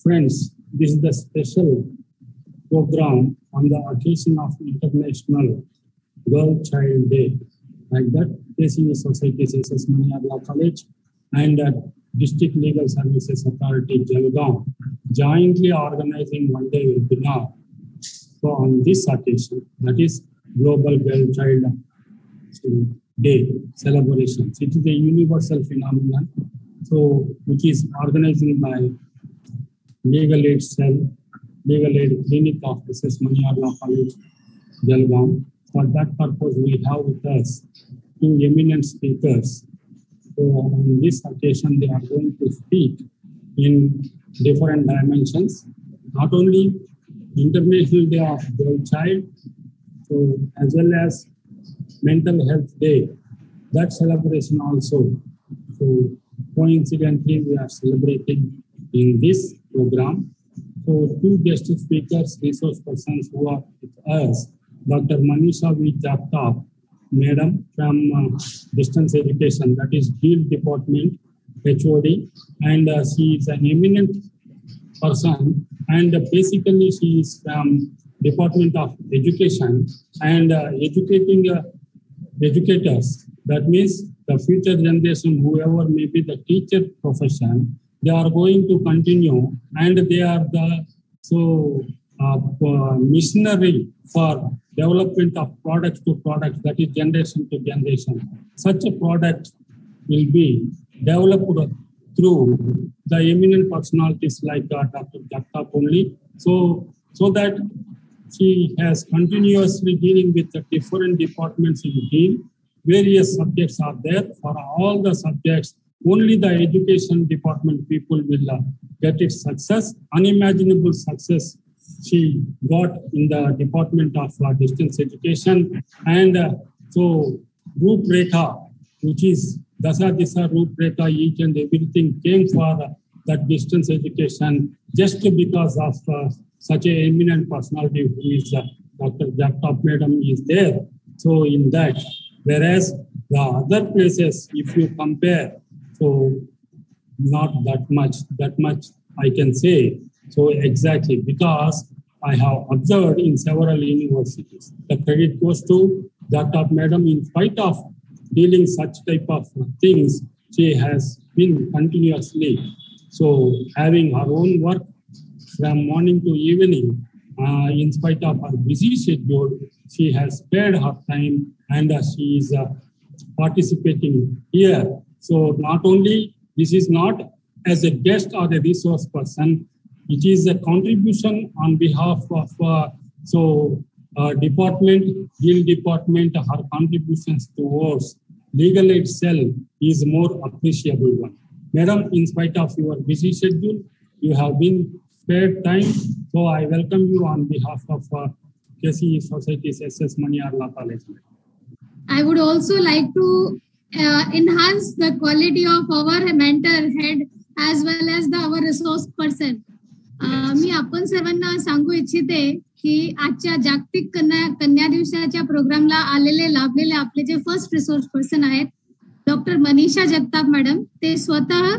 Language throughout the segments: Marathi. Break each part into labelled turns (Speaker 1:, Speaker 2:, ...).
Speaker 1: Friends, this is the special program on the occasion of International Girl Child Day. Like that, KCE Society SS Maniarla College and District Legal Services Authority, Jalgaon, jointly organizing one day webinar. So on this occasion, that is Global Girl Child Day celebrations. It is a universal phenomenon, so which is organized by Legal Aid Cell, Legal Aid Clinic of SS Maniarla College, Jalgaon. For that purpose, we have with us two eminent speakers. So on this occasion, they are going to speak in different dimensions, not only International Day of Girl Child, so as well as Mental Health Day, that celebration also. So coincidentally, we are celebrating in this program. So two guest speakers, resource persons who are with us, Dr. Manisha V. Jagtap, Madam from Distance Education, that is Field Department, HOD, and she is an eminent person, and basically she is from Department of Education and educating educators. That means the future generation, whoever may be the teacher profession, they are going to continue, and they are the missionary for development of products to products, that is generation to generation. Such a product will be developed through the eminent personalities like Dr. Jagtap only. So that she has continuously dealing with the different departments in field. Various subjects are there. For all the subjects, only the education department people will get its success, unimaginable success she got in the Department of Distance Education. And so Roop Rekha, which is Dasa Disa Roop Rekha, each and everything came for that distance education just because of such an eminent personality who is Dr. Jagtap Madam is there. So in that, whereas the other places, if you compare, so not that much I can say. So exactly, because I have observed in several universities, the credit goes to Jagtap Madam. In spite of dealing such type of things, she has been continuously having her own work from morning to evening. In spite of her busy schedule, she has spared her time, and she is participating here. So not only this is not as a guest or a resource person, it is a contribution on behalf of department, Guild Department. Her contributions towards Legal Aid Cell is more appreciable one. Madam, in spite of your busy schedule, you have been spared time. So I welcome you on behalf of KCE Society's SS Maniarla College.
Speaker 2: I would also like to enhance the quality of our mentor head as well as our resource person. मी आपण सर्वांना सांगू इच्छिते की आजच्या जागतिक कन्या दिवसाच्या प्रोग्रामला लाभलेले आपले जे फर्स्ट रिसोर्स पर्सन आहेत डॉक्टर मनीषा जगताप मॅडम. ते स्वतः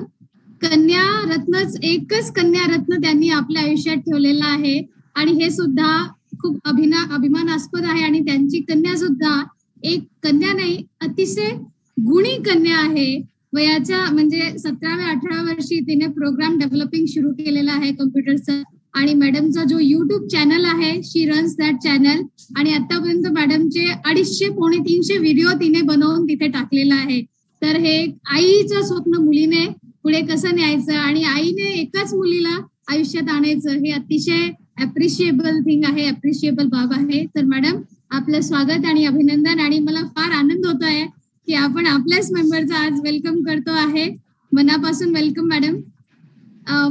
Speaker 2: कन्या रत्नच एकच कन्या रत्न त्यांनी आपल्या आयुष्यात ठेवलेला आहे, आणि हे सुद्धा खूप अभिमानास्पद आहे. आणि त्यांची कन्या सुद्धा एक कन्या नाही, अतिशय गुणी कन्या आहे. वयाच्या म्हणजे 17व्या-18व्या वर्षी तिने प्रोग्राम डेव्हलपिंग सुरू केलेला आहे कम्प्युटरचा, आणि मॅडमचा जो युट्यूब चॅनल आहे शी रन्स दॅट चॅनल, आणि आतापर्यंत मॅडमचे 250-300 व्हिडिओ तिने बनवून तिथे टाकलेला आहे. तर हे आईचं स्वप्न मुलीने पुढे कसं न्यायचं आणि आईने एकाच मुलीला आयुष्यात आणायचं, हे अतिशय अप्रिशिएबल थिंग आहे, अप्रिशिएबल बाब आहे. तर मॅडम आपलं स्वागत आणि अभिनंदन, आणि मला फार आनंद होतो आहे की आपण आपल्याच मेंबरचा आज वेलकम करतो आहे. मनापासून welcome madam.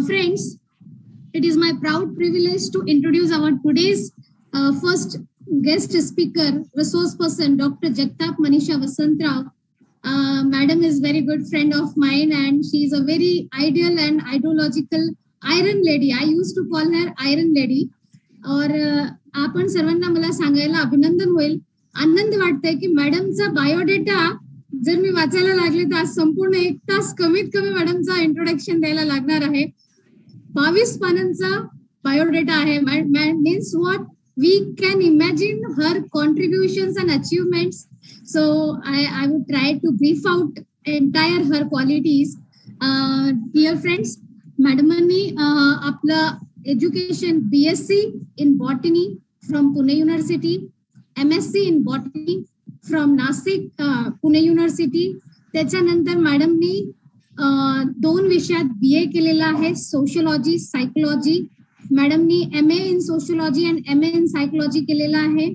Speaker 2: Friends, it is my proud privilege to introduce our today's first guest speaker, resource person, Dr. Jagtap Manisha Vasantrao. Madam is very good friend of mine, and she is a very ideal and ideological iron lady. I used to call her iron lady. और आपण सर्वांना मला सांगायला अभिनंदन होईल, आनंद वाटतंय की मॅडमचा बायोडेटा जर मी वाचायला लागले तर आज संपूर्ण 1 तास कमीत कमी मॅडमचा इंट्रोडक्शन द्यायला लागणार आहे. 22 पानांचा बायोडेटा आहे. Means what we can imagine her contributions and achievements. So I would try to brief out entire her qualities. Dear friends, मॅडमांनी आपलं education BSc in botany from Pune University, MSc in botany from Nasik Pune University. त्याच्यानंतर मॅडमनी 2 विषयात BA केलेला आहे, सोशियोलॉजी सायकोलॉजी. मॅडमनी MA in sociology and MA in psychology केलेला आहे.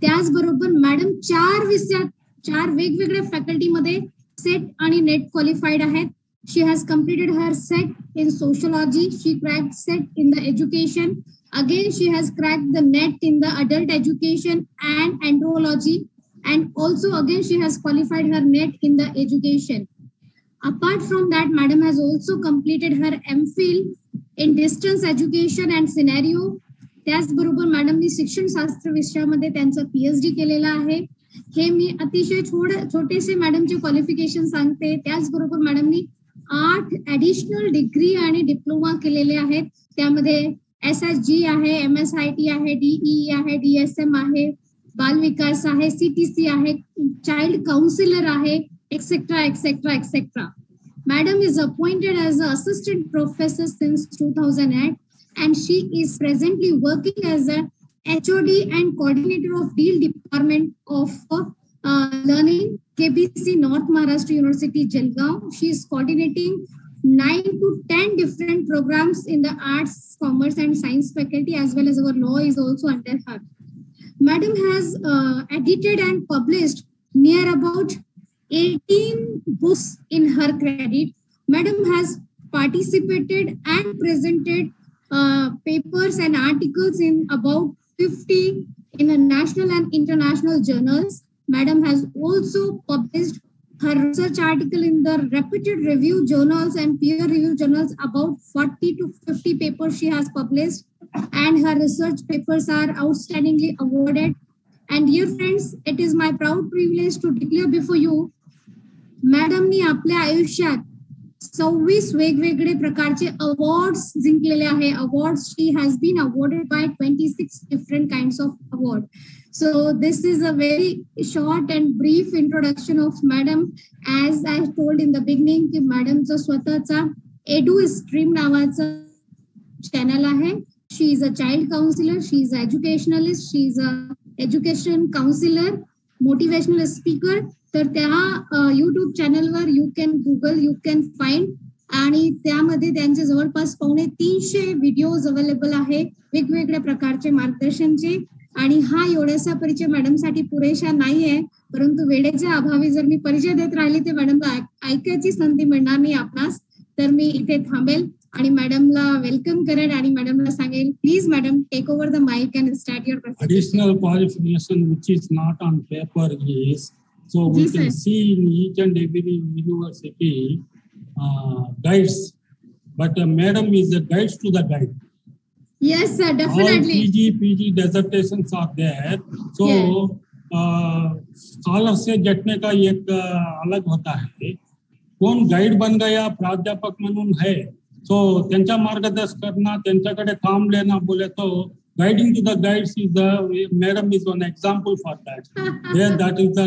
Speaker 2: त्याचबरोबर मॅडम 4 विषयात 4 वेगवेगळ्या फॅकल्टीमध्ये सेट आणि नेट क्वालिफाईड आहेत. She has completed her set in sociology. She cracked set in the education. Again, she has cracked the net in the adult education and andrology. And also again, she has qualified her net in the education. Apart from that, madam has also completed her MPhil in distance education and scenario. त्याचबरोबर मॅडमनी शिक्षण शास्त्र विषयामध्ये त्यांचा PhD केलेला आहे. हे मी अतिशय छोटेसे मॅडमचे क्वालिफिकेशन सांगते. त्याचबरोबर मॅडमनी 8 ऍडिशनल डिग्री आणि डिप्लोमा केलेले आहेत. त्यामध्ये SSG आहे, MSIT आहे, DEE आहे, DSM आहे, बाल विकास आहे, CTC आहे, चाइल्ड काउन्सिलर आहे, etcetera etcetera etcetera. Madam is appointed as an assistant professor since 2008 and she is presently working as a HOD and coordinator of Deal Department of Learning, KBC North Maharashtra University, Jalgaon. She is coordinating 9 to 10 different programs in the arts, commerce and science faculty, as well as our law is also under her. Madam has edited and published near about 18 books in her credit. Madam has participated and presented papers and articles in about 50 in a national and international journals. Madam has also published her research article in the reputed review journals and peer review journals. About 40 to 50 papers she has published and her research papers are outstandingly awarded. And dear friends, it is my proud privilege to declare before you, मॅडमनी आपल्या आयुष्यात 26 वेगवेगळे प्रकारचे अवॉर्ड्स जिंकलेले आहे. Awards she has been awarded by 26 different kinds of award. So this is a very short and brief introduction of madam. As I told in the beginning की मॅडमचं स्वतःचा एडू स्ट्रीम नावाचं चॅनल आहे. She is a child counsellor, she is a educationalist, she is a education counsellor, motivational speaker. तर त्या YouTube चॅनलवर you can google, you can find आणि त्यामध्ये त्यांचे जवळपास 350 व्हिडिओज अवेलेबल आहे वेगवेगळ्या प्रकारचे मार्गदर्शनचे. आणि हा एवढासा परिचय मॅडमसाठी पुरेसा नाहीये, परंतु वेळेच्या अभावी जर मी परिचय देत राहिले ते मॅडमला ऐकायची संधी मिळणार नाही आपणास. तर मी इथे थांबेल आणि मॅडमला वेलकम करेन आणि मॅडमला सांगेल, please madam take over the mic and start your presentation.
Speaker 1: Additional qualification which is not on paper is, so we can see in each and every university guides, but madam is a guide to the guide.
Speaker 2: Yes sir, definitely.
Speaker 1: All PG dissertations are there. So scholar से जटने का एक अलग होता है. कोण गाइड बन गया प्राध्यापक म्हणून है, सो त्यांच्या मार्गदर्शन करना, त्यांच्याकडे काम लेना बोले तो guiding to the guides is madam is one example for that. There that is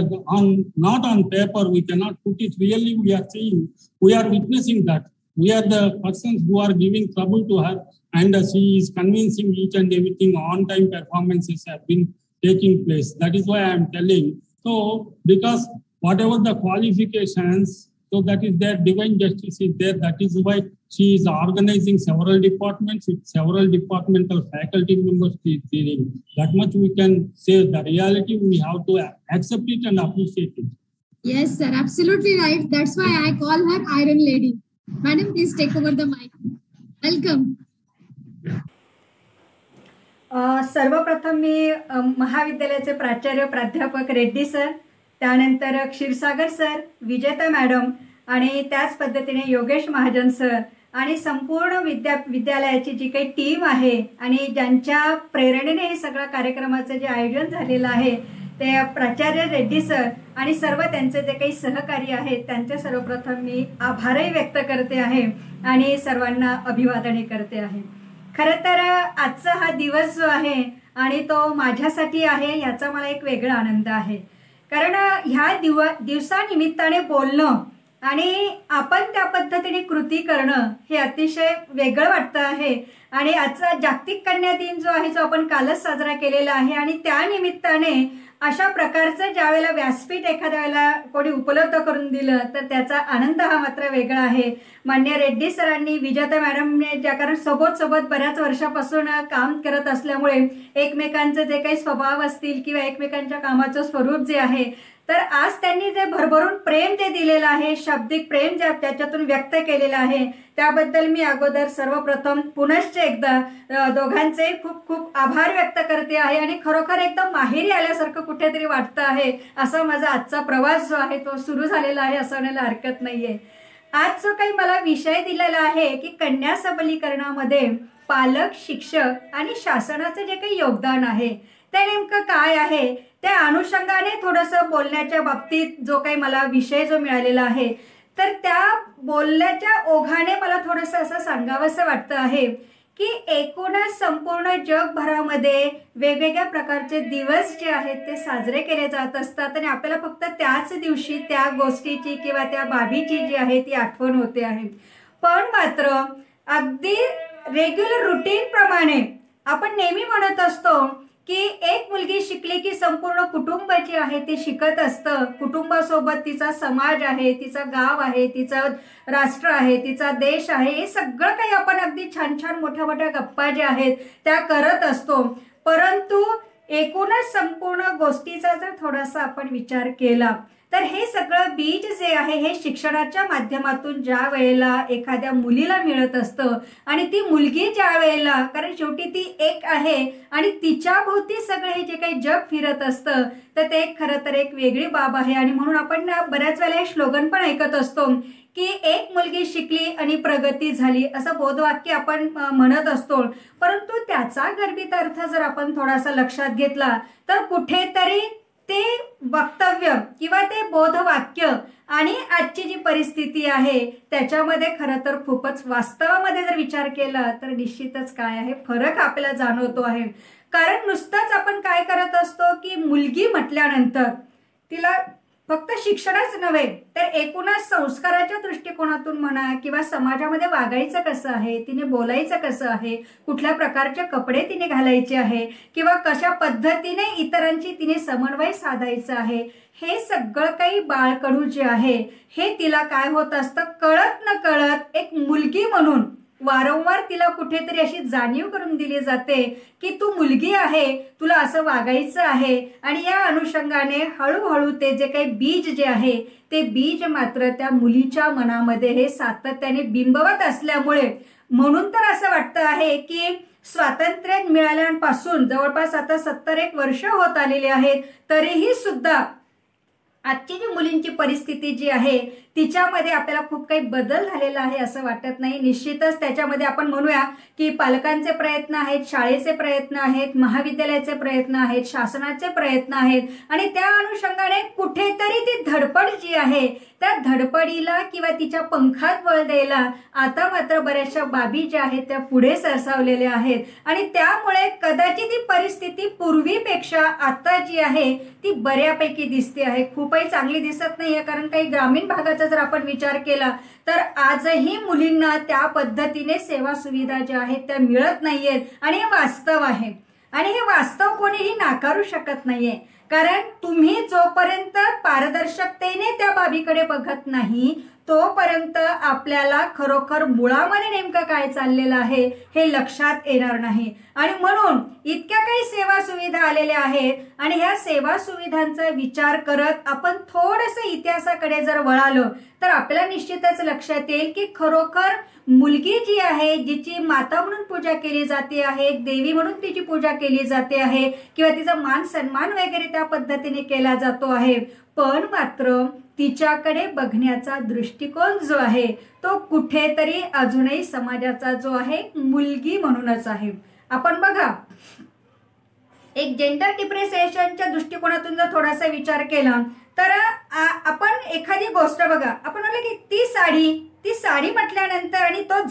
Speaker 1: not on paper, we cannot put it. Really we are seeing, we are witnessing that. We are the persons who are giving trouble to her and she is convincing each and everything. On time performances have been taking place. That is why I am telling. So because whatever the qualifications, so that is their divine justice is there. That is why she is organizing several departments with several departmental faculty members she is dealing. That much we can say. The reality we have to accept it and appreciate it.
Speaker 2: Yes sir, absolutely right. That's why I call her Iron Lady. Madam, please take over the mic. Welcome.
Speaker 3: सर्वप्रथम मी महाविद्यालयाचे प्राचार्य प्राध्यापक रेड्डी सर, त्यानंतर क्षीरसागर सर, विजेता मॅडम आणि त्याच पद्धतीने योगेश महाजन सर आणि संपूर्ण विद्यालयाची जी काही टीम आहे आणि ज्यांच्या प्रेरणेने हे सगळं कार्यक्रमाचं जे आयोजन झालेलं आहे ते प्राचार्य रेड्डी सर आणि सर्व त्यांचे जे काही सहकारी आहेत त्यांचे सर्वप्रथम मी आभारही व्यक्त करते आहे आणि सर्वांना अभिवादन करते आहे. खरं तर आजचा हा दिवस जो आहे आणि तो माझ्यासाठी आहे याचा मला एक वेगळा आनंद आहे. कारण ह्या दिवसानिमित्ताने बोलणं आणि आपण त्या पद्धतीने कृती करणं हे अतिशय वेगळं वाटतं आहे. आणि आजचा जागतिक कन्या दिन जो आहे जो आपण कालच साजरा केलेला आहे आणि त्या निमित्ताने अशा प्रकारचं ज्या वेळेला व्यासपीठ एखाद्या वेळेला कोणी उपलब्ध करून दिलं तर त्याचा आनंद हा मात्र वेगळा आहे. मान्य रेड्डी सरांनी, विजेता मॅडमने ज्या कारण सोबत बऱ्याच वर्षापासून काम करत असल्यामुळे एकमेकांचे जे काही स्वभाव असतील किंवा एकमेकांच्या कामाचं स्वरूप जे आहे तर आज त्यांनी जे भरभरून प्रेम ते दिलेलं आहे, शाब्दिक प्रेम जे त्याच्यातून व्यक्त केलेलं आहे त्याबद्दल मी अगोदर सर्वप्रथम पुनश्च एकदा दोघांचे खूप खूप आभार व्यक्त करते आहे. आणि खरोखर एकदम माहेरी आल्यासारखं कुठेतरी वाटतं आहे. असा माझा आजचा प्रवास जो आहे तो सुरू झालेला आहे असं म्हणायला हरकत नाहीये. आज जो काही मला विषय दिलेला आहे की कन्या सबलीकरणामध्ये पालक, शिक्षक आणि शासनाचं जे काही योगदान आहे ते नेमकं काय आहे त्या अनुषंगाने थोडंसं बोलण्याच्या बाबतीत जो काही मला विषय जो मिळालेला आहे तर त्या बोलण्याच्या ओघाने मला थोडंसं असं सांगावंसं वाटतं आहे की एकूणच संपूर्ण जगभरामध्ये वेगवेगळ्या प्रकारचे दिवस जे आहेत ते साजरे केले जात असतात आणि आपल्याला फक्त त्याच दिवशी त्या गोष्टीची किंवा त्या बाबीची जी आहे ती आठवण होते आहे. पण मात्र अगदी रेग्युलर रुटीन प्रमाणे आपण नेहमी म्हणत असतो की एक मुलगी शिकली की संपूर्ण कुटुंब जे आहे ते शिकत असतं. कुटुंबासोबत तिचा समाज आहे, तिचा गाव आहे, तिचं राष्ट्र आहे, तिचा देश आहे, हे सगळं काही आपण अगदी छान छान मोठ्या मोठ्या गप्पा ज्या आहेत त्या करत असतो. परंतु एकूणच संपूर्ण गोष्टीचा जर थोडासा आपण विचार केला तर हे सगळं बीज जे आहे हे शिक्षणाच्या माध्यमातून ज्या वेळेला एखाद्या मुलीला मिळत असतं आणि ती मुलगी ज्या वेळेला, कारण शेवटी ती एक आहे आणि तिच्या भोवती सगळं हे जे काही जग फिरत असतं तर ते खरं तर एक वेगळी बाब आहे. आणि म्हणून आपण बऱ्याच वेळेला हे स्लोगन पण ऐकत असतो की एक मुलगी शिकली आणि प्रगती झाली असं बोधवाक्य आपण म्हणत असतो. परंतु त्याचा गर्भित अर्थ जर आपण थोडासा लक्षात घेतला तर कुठेतरी ते वक्तव्य किंवा ते बोधवाक्य आणि आजची जी परिस्थिती आहे त्याच्यामध्ये खरं तर खूपच वास्तवामध्ये जर विचार केला तर निश्चितच काय आहे फरक आपल्याला जाणवतो आहे. कारण नुसतंच आपण काय करत असतो की मुलगी म्हटल्यानंतर तिला फक्त शिक्षणच नव्हे तर एकूणच संस्काराच्या दृष्टिकोनातून म्हणा किंवा समाजामध्ये वागायचं कसं आहे, तिने बोलायचं कसं आहे, कुठल्या प्रकारचे कपडे तिने घालायचे आहे किंवा कशा पद्धतीने इतरांची तिने समन्वय साधायचा आहे, हे सगळं काही बाळकडू जे आहे हे तिला काय होत असतं कळत न कळत एक मुलगी म्हणून वारंवार तिला कुठेतरी अशी जाणीव करून दिली जाते की तू मुलगी आहे, तुला असं वागायचं आहे. आणि या अनुषंगाने हळूहळू ते जे काही बीज जे आहे ते बीज मात्र त्या मुलीच्या मनामध्ये हे सातत्याने बिंबवत असल्यामुळे म्हणून तर असं वाटतं आहे की स्वातंत्र्य मिळाल्यापासून जवळपास आता 70 वर्ष होत आलेली आहेत तरीही सुद्धा आजची जी मुलींची परिस्थिती जी आहे तिच्यामध्ये आपल्याला खूप काही बदल झालेला आहे असं वाटत नाही. निश्चितच त्याच्यामध्ये आपण म्हणूया की पालकांचे प्रयत्न आहेत, शाळेचे प्रयत्न आहेत, महाविद्यालयाचे प्रयत्न आहेत, शासनाचे प्रयत्न आहेत आणि त्या अनुषंगाने कुठेतरी ती धडपड जी आहे त्या धडपडीला किंवा तिच्या पंखात बळ द्यायला आता मात्र बऱ्याचशा बाबी ज्या आहेत त्या पुढे सरसावलेल्या आहेत. आणि त्यामुळे कदाचित ही परिस्थिती पूर्वीपेक्षा आता जी आहे ती बऱ्यापैकी दिसते आहे. खूपही चांगली दिसत नाहीये कारण काही ग्रामीण भागाचा जर आपण विचार केला तर आजही मुलींना त्या पद्धतीने सेवा सुविधा ज्या आहेत त्या मिळत नाहीयेत आणि हे वास्तव आहे. आणि हे वास्तव कोणीही नाकारू शकत नाहीये. कारण तुम्ही जोपर्यंत पारदर्शकतेने त्या बाबीकडे बघत नाही तोपर्यंत आपल्याला खरोखर मुळामध्ये नेमकं काय चाललेलं आहे हे लक्षात येणार नाही. आणि म्हणून इतक्या काही सेवा सुविधा आलेल्या आहेत आणि ह्या सेवा सुविधांचा विचार करत आपण थोडंसं इतिहासाकडे जर वळालो तर आपल्याला निश्चितच लक्षात येईल की खरोखर मुलगी जी आहे जिची माता म्हणून पूजा केली जाते आहे, देवी म्हणून तिची पूजा केली जाते आहे किंवा तिचा मान सन्मान वगैरे त्या पद्धतीने केला जातो आहे, पण मात्र तिच्याकडे बघण्याचा दृष्टिकोन जो आहे तो कुठेतरी अजूनही समाजाचा जो आहे मुलगी म्हणूनच आहे. आपण बघा एक जेंडर डिप्रिसिएशनच्या दृष्टिकोनातून जर थोडासा विचार केला तर आपण एखादी गोष्ट बघा, आपण म्हटलं की ती साडी म्हटल्यानंतर आणि तो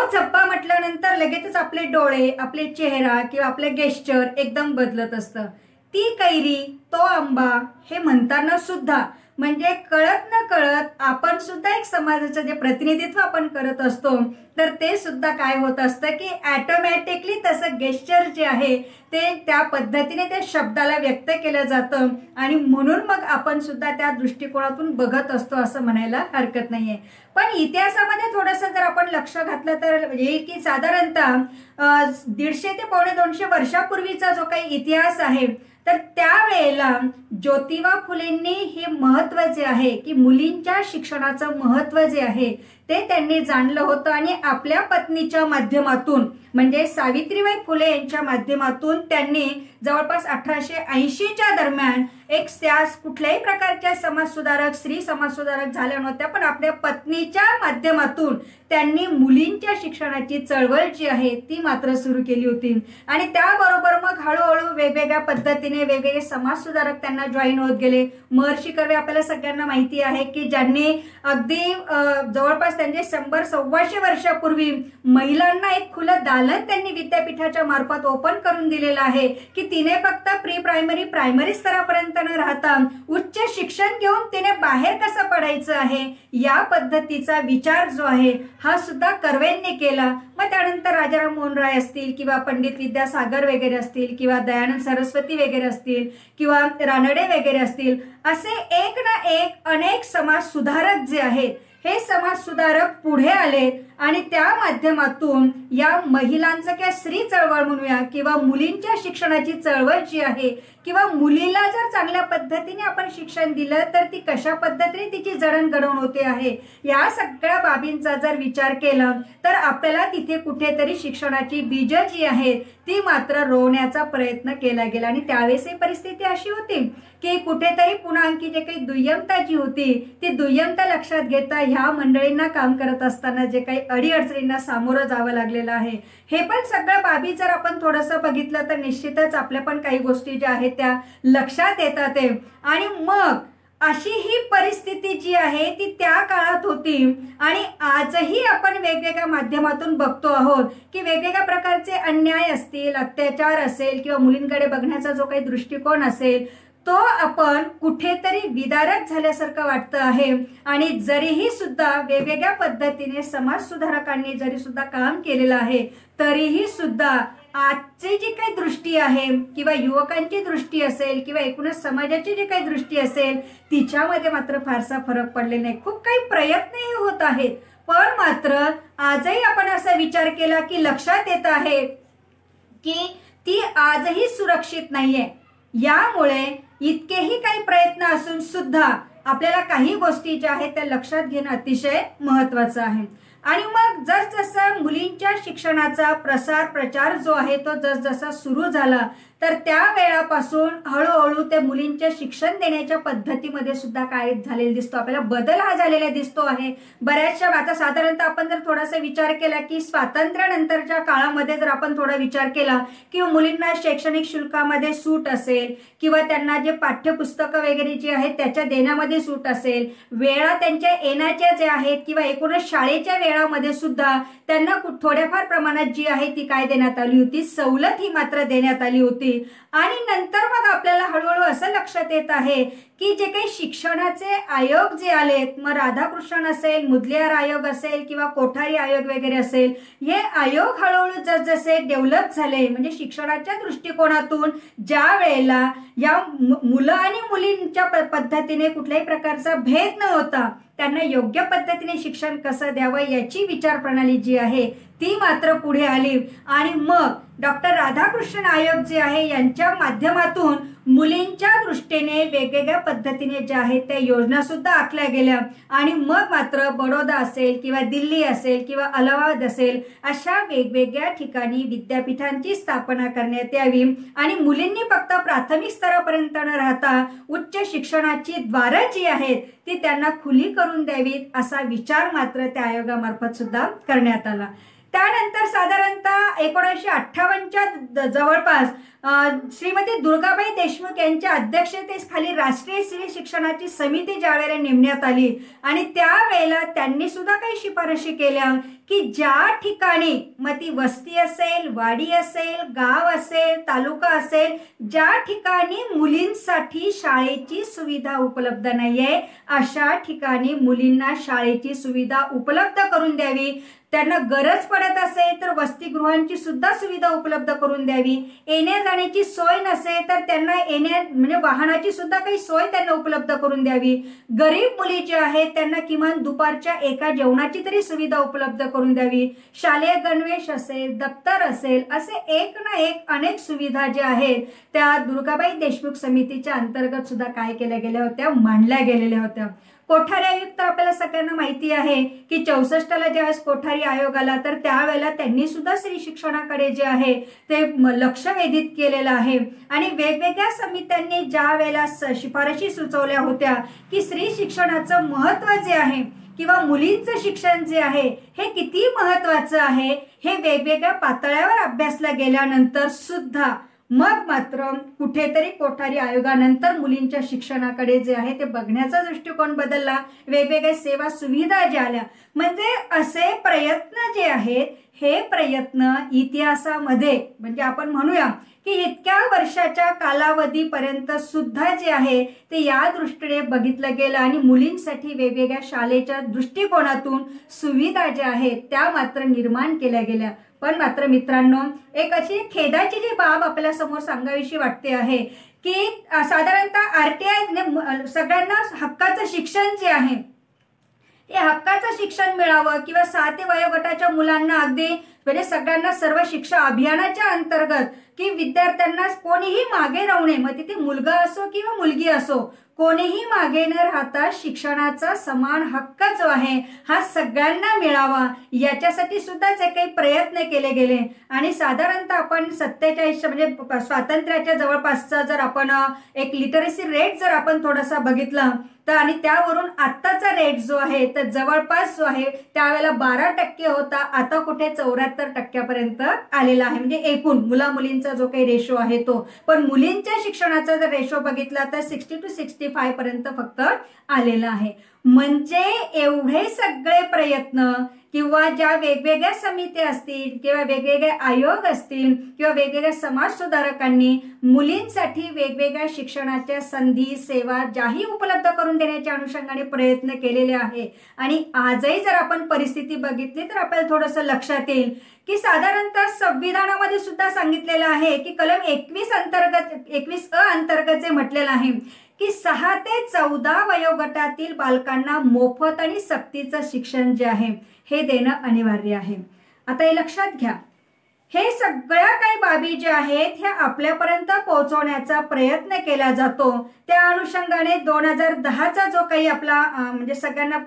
Speaker 3: झब्बा म्हटल्यानंतर लगेचच आपले डोळे, आपले चेहरा किंवा आपले गेस्चर एकदम बदलत असतं. ती कैरी, तो आंबा हे म्हणताना सुद्धा म्हणजे कळत न कळत आपण सुद्धा एक समाजाचं जे प्रतिनिधित्व आपण करत असतो तर ते सुद्धा काय होत असतं की ऑटोमॅटिकली तसं गेस्चर जे आहे ते त्या पद्धतीने त्या शब्दाला व्यक्त केलं जातं आणि म्हणून मग आपण सुद्धा त्या दृष्टिकोनातून बघत असतो असं म्हणायला हरकत नाहीये. पण इतिहासामध्ये थोडंसं जर आपण लक्ष घातलं तर येईल की साधारणतः 150 ते 250 वर्षापूर्वीचा जो काही इतिहास आहे तर त्यावेळेला ज्योतिबा फुलेंनी हे महत्त्व जे आहे की मुलींच्या शिक्षणाचं महत्त्व जे आहे ते त्यांनी जाणलं होतं आणि आपल्या पत्नीच्या माध्यमातून म्हणजे सावित्रीबाई फुले यांच्या माध्यमातून त्यांनी जवळपास 1880च्या दरम्यान एक कुठल्याही प्रकारच्या समाजसुधारक, स्त्री समाजसुधारक झाल्या नव्हत्या, पण आपल्या पत्नीच्या माध्यमातून त्यांनी मुलींच्या शिक्षणाची चळवळ जी आहे ती मात्र सुरू केली होती. आणि त्याबरोबर मग हळूहळू वेगवेगळ्या पद्धतीने वेगवेगळे समाजसुधारक त्यांना जॉईन होत गेले. महर्षी कर्वे आपल्याला सगळ्यांना माहिती आहे की ज्यांनी अगदी जवळपास त्यांचे 100-125 वर्षापूर्वी महिलांना एक खुलं दालन त्यांनी विद्यापीठाच्या मार्फत ओपन करून दिलेलं आहे की तिने फक्त प्रायमरी स्तरापर्यंत न राहता उच्च शिक्षण घेऊन तिने बाहेर कसं पडायचं आहे या पद्धतीचा विचार जो आहे हा सुद्धा कर्वेंनी केला. मग त्यानंतर राजाराम मोहन राय असतील किंवा पंडित विद्यासागर वगैरे असतील किंवा दयानंद सरस्वती वगैरे असतील किंवा रानडे वगैरे असतील, असे एक ना एक अनेक समाज सुधारक जे आहेत हे समाज सुधारक पुढे आले आणि त्या माध्यमातून या महिलांचं किंवा स्त्री चळवळ म्हणूया किंवा मुलींच्या शिक्षणाची चळवळ जी आहे किंवा मुलीला जर चांगल्या पद्धतीने आपण शिक्षण दिलं तर ती कशा पद्धतीने तिची जडणघडण होते आहे या सगळ्या बाबींचा जर विचार केला तर आपल्याला तिथे कुठेतरी शिक्षणाची बीज जी आहेत ती मात्र रोवण्याचा प्रयत्न केला गेला. आणि त्यावेळेस ही परिस्थिती अशी होती की कुठेतरी पुन्हा आणखी जे काही दुय्यमता जी होती ती दुय्यमता लक्षात घेता ह्या मंडळींना काम करत असताना जे काही अडीअडचणींना सामोरं जावं लागलेलं आहे हे पण सगळ्या बाबी जर आपण थोडंसं बघितलं तर निश्चितच आपल्या पण काही गोष्टी ज्या आहेत त्या लक्षात येतात. आणि मग अशी ही परिस्थिती जी आहे ती त्या काळात होती आणि आजही आपण वेगवेगळ्या माध्यमातून बघतो आहोत की वेगवेगळ्या प्रकारचे अन्याय असतील, अत्याचार असेल किंवा मुलींकडे बघण्याचा जो काही दृष्टिकोन असेल तो आपण कुठेतरी विदारक झाल्यासारखं वाटतं आहे. आणि जरीही सुद्धा वेगवेगळ्या पद्धतीने समाज सुधारकांनी जरी सुद्धा काम केलेलं आहे तरीही सुद्धा आजची जी काही दृष्टी आहे किंवा युवकांची दृष्टी असेल किंवा एकूणच समाजाची जी काही दृष्टी असेल तिच्यामध्ये मात्र फारसा फरक पडले नाही. खूप काही प्रयत्नही होत आहेत पण मात्र आजही आपण असा विचार केला की लक्षात येत आहे की ती आजही सुरक्षित नाहीये. यामुळे इतकेही काही प्रयत्न असून सुद्धा आपल्याला काही गोष्टी ज्या आहेत त्या लक्षात घेणं अतिशय महत्त्वाचं आहे. आणि मग जसजसं मुलींच्या शिक्षणाचा प्रचार जो आहे तो जसजसा सुरू झाला तर त्या वेळापासून हळूहळू त्या मुलींच्या शिक्षण देण्याच्या पद्धतीमध्ये सुद्धा काय झालेला दिसतो, आपल्याला बदल हा झालेला दिसतो आहे. बऱ्याचशा आता साधारणतः आपण जर थोडासा विचार केला की स्वातंत्र्यानंतरच्या काळामध्ये जर आपण थोडा विचार केला की मुलींना शैक्षणिक शुल्कामध्ये सूट असेल किंवा त्यांना जे पाठ्यपुस्तकं वगैरे जी आहेत त्याच्या देण्यामध्ये सूट असेल, वेळा त्यांच्या येण्याच्या जे आहेत किंवा एकूणच शाळेच्या वेळामध्ये सुद्धा त्यांना थोड्याफार प्रमाणात जी आहे ती काय देण्यात आली होती, सवलत ही मात्र देण्यात आली होती. आणि नंतर मग आपल्याला हळूहळू असं लक्षात येत आहे की जे काही शिक्षणाचे आयोग जे आलेत, मग राधाकृष्णन असेल, मुदलियार आयोग असेल किंवा कोठारी आयोग वगैरे असेल, हे आयोग हळूहळू जसजसे डेव्हलप झाले म्हणजे शिक्षणाच्या दृष्टिकोनातून ज्या वेळेला या मुलं आणि मुलींच्या पद्धतीने कुठल्याही प्रकारचा भेद न होता त्यांना योग्य पद्धतीने शिक्षण कसं द्यावं याची विचार प्रणाली जी आहे ती मात्र पुढे आली. आणि मग डॉक्टर राधाकृष्णन आयोग जे आहे यांच्या माध्यमातून मुलींच्या दृष्टीने वेगवेगळ्या पद्धतीने ज्या आहेत त्या योजना सुद्धा आखल्या गेल्या. आणि मग मात्र बडोदा असेल किंवा दिल्ली असेल किंवा अलाहाबाद असेल अशा वेगवेगळ्या ठिकाणी विद्यापीठांची स्थापना करण्यात यावी आणि मुलींनी फक्त प्राथमिक स्तरापर्यंत न राहता उच्च शिक्षणाची द्वारं जी आहेत ती त्यांना खुली करून द्यावीत असा विचार मात्र त्या आयोगामार्फत सुद्धा करण्यात आला. त्यानंतर साधारणतः 1958च्या जवळपास श्रीमती दुर्गाबाई देशमुख यांच्या अध्यक्षतेखाली राष्ट्रीय स्त्री शिक्षणाची समिती ज्यावेळेला नेमण्यात आली आणि त्यावेळेला त्यांनी सुद्धा काही शिफारशी केल्या की ज्या ठिकाणी मग ती वस्ती असेल, वाडी असेल, गाव असेल, तालुका असेल, ज्या ठिकाणी मुलींसाठी शाळेची सुविधा उपलब्ध नाहीये अशा ठिकाणी मुलींना शाळेची सुविधा उपलब्ध करून द्यावी. त्यांना गरज पडत असेल तर वसतिगृहांची सुद्धा सुविधा उपलब्ध करून द्यावी. येण्या जाण्याची सोय नसेल तर त्यांना म्हणजे वाहनाची सुद्धा काही सोय त्यांना उपलब्ध करून द्यावी. गरीब मुली जे आहेत त्यांना किमान दुपारच्या एका जेवणाची तरी सुविधा उपलब्ध करून द्यावी. शालेय गणवेश असेल, दप्तर असेल, असे एक ना एक अनेक सुविधा ज्या आहेत त्या दुर्गाबाई देशमुख समितीच्या अंतर्गत सुद्धा काय केल्या गेल्या होत्या, मांडल्या गेलेल्या होत्या. कोठारी आयोग तर आपल्याला सगळ्यांना माहिती आहे की 64ला ज्यावेळेस कोठारी आयोग आला तर त्यावेळेला त्यांनी सुद्धा स्त्री शिक्षणाकडे जे आहे ते लक्ष वेधित केलेलं आहे आणि वेगवेगळ्या समित्यांनी ज्या वेळेला शिफारशी सुचवल्या होत्या की स्त्री शिक्षणाचं महत्त्व जे आहे किंवा मुलींचं शिक्षण जे आहे हे किती महत्त्वाचं आहे हे वेगवेगळ्या पातळ्यावर अभ्यासला गेल्यानंतर सुद्धा मग मात्र कुठेतरी कोठारी आयोगानंतर मुलींच्या शिक्षणाकडे जे आहे ते बघण्याचा दृष्टिकोन बदलला. वेगवेगळ्या सेवा सुविधा ज्या आल्या म्हणजे असे प्रयत्न जे आहेत हे प्रयत्न इतिहासामध्ये म्हणजे आपण म्हणूया की इतक्या वर्षाच्या कालावधीपर्यंत सुद्धा जे आहे ते या दृष्टीने बघितलं गेलं आणि मुलींसाठी वेगवेगळ्या शाळेच्या दृष्टिकोनातून सुविधा ज्या आहेत त्या मात्र निर्माण केल्या गेल्या. पण मात्र मित्रांनो एक अशी खेदाची जी बाब आपल्या समोर सांगावीशी वाटते आहे की साधारणतः RTI सगळ्यांना हक्काचं शिक्षण जे आहे हे हक्काचं शिक्षण मिळावं किंवा 6 ते वयोगटाच्या मुलांना अगदी म्हणजे सगळ्यांना सर्व शिक्षा अभियानाच्या अंतर्गत की विद्यार्थ्यांना कोणीही मागे राहू नये, मग तिथे मुलगा असो किंवा मुलगी असो कोणीही मागे न राहता शिक्षणाचा समान हक्क जो आहे हा सगळ्यांना मिळावा याच्यासाठी सुद्धा जे काही प्रयत्न केले गेले आणि साधारणतः आपण 47 म्हणजे स्वातंत्र्याच्या जवळपासचा जर आपण एक लिटरसी रेट जर आपण थोडासा बघितला तर आणि त्यावरून आत्ताचा रेट जो आहे तर जवळपास जो आहे त्यावेळेला 12% होता, आता कुठे 74% आलेला आहे. म्हणजे एकूण मुला मुलींचा जो काही रेशो आहे तो. पण मुलींच्या शिक्षणाचा जर रेशो बघितला तर 60 to 65 पर्यंत फक्त आलेला आहे. म्हणजे एवढे सगळे प्रयत्न किंवा ज्या वेगवेगळ्या समित्या असतील किंवा वेगवेगळे आयोग असतील किंवा वेगवेगळ्या समाज सुधारकांनी मुलींसाठी वेगवेगळ्या शिक्षणाच्या संधी सेवा ज्याही उपलब्ध करून देण्याच्या अनुषंगाने प्रयत्न केलेले आहे. आणि आजही जर आपण परिस्थिती बघितली तर आपल्याला थोडंसं लक्षात येईल की साधारणतः संविधानामध्ये सुद्धा सांगितलेलं आहे की कलम 21 अ अंतर्गत जे म्हटलेलं आहे की 6 ते 14 वयोगटातील बालकांना मोफत आणि सक्तीचं शिक्षण जे आहे हे देणं अनिवार्य आहे. आता हे लक्षात घ्या, हे सगळ्या काही बाबी ज्या आहेत ह्या आपल्यापर्यंत पोहोचवण्याचा प्रयत्न केला जातो. त्या अनुषंगाने 2010चा जो काही आपला म्हणजे सगळ्यांना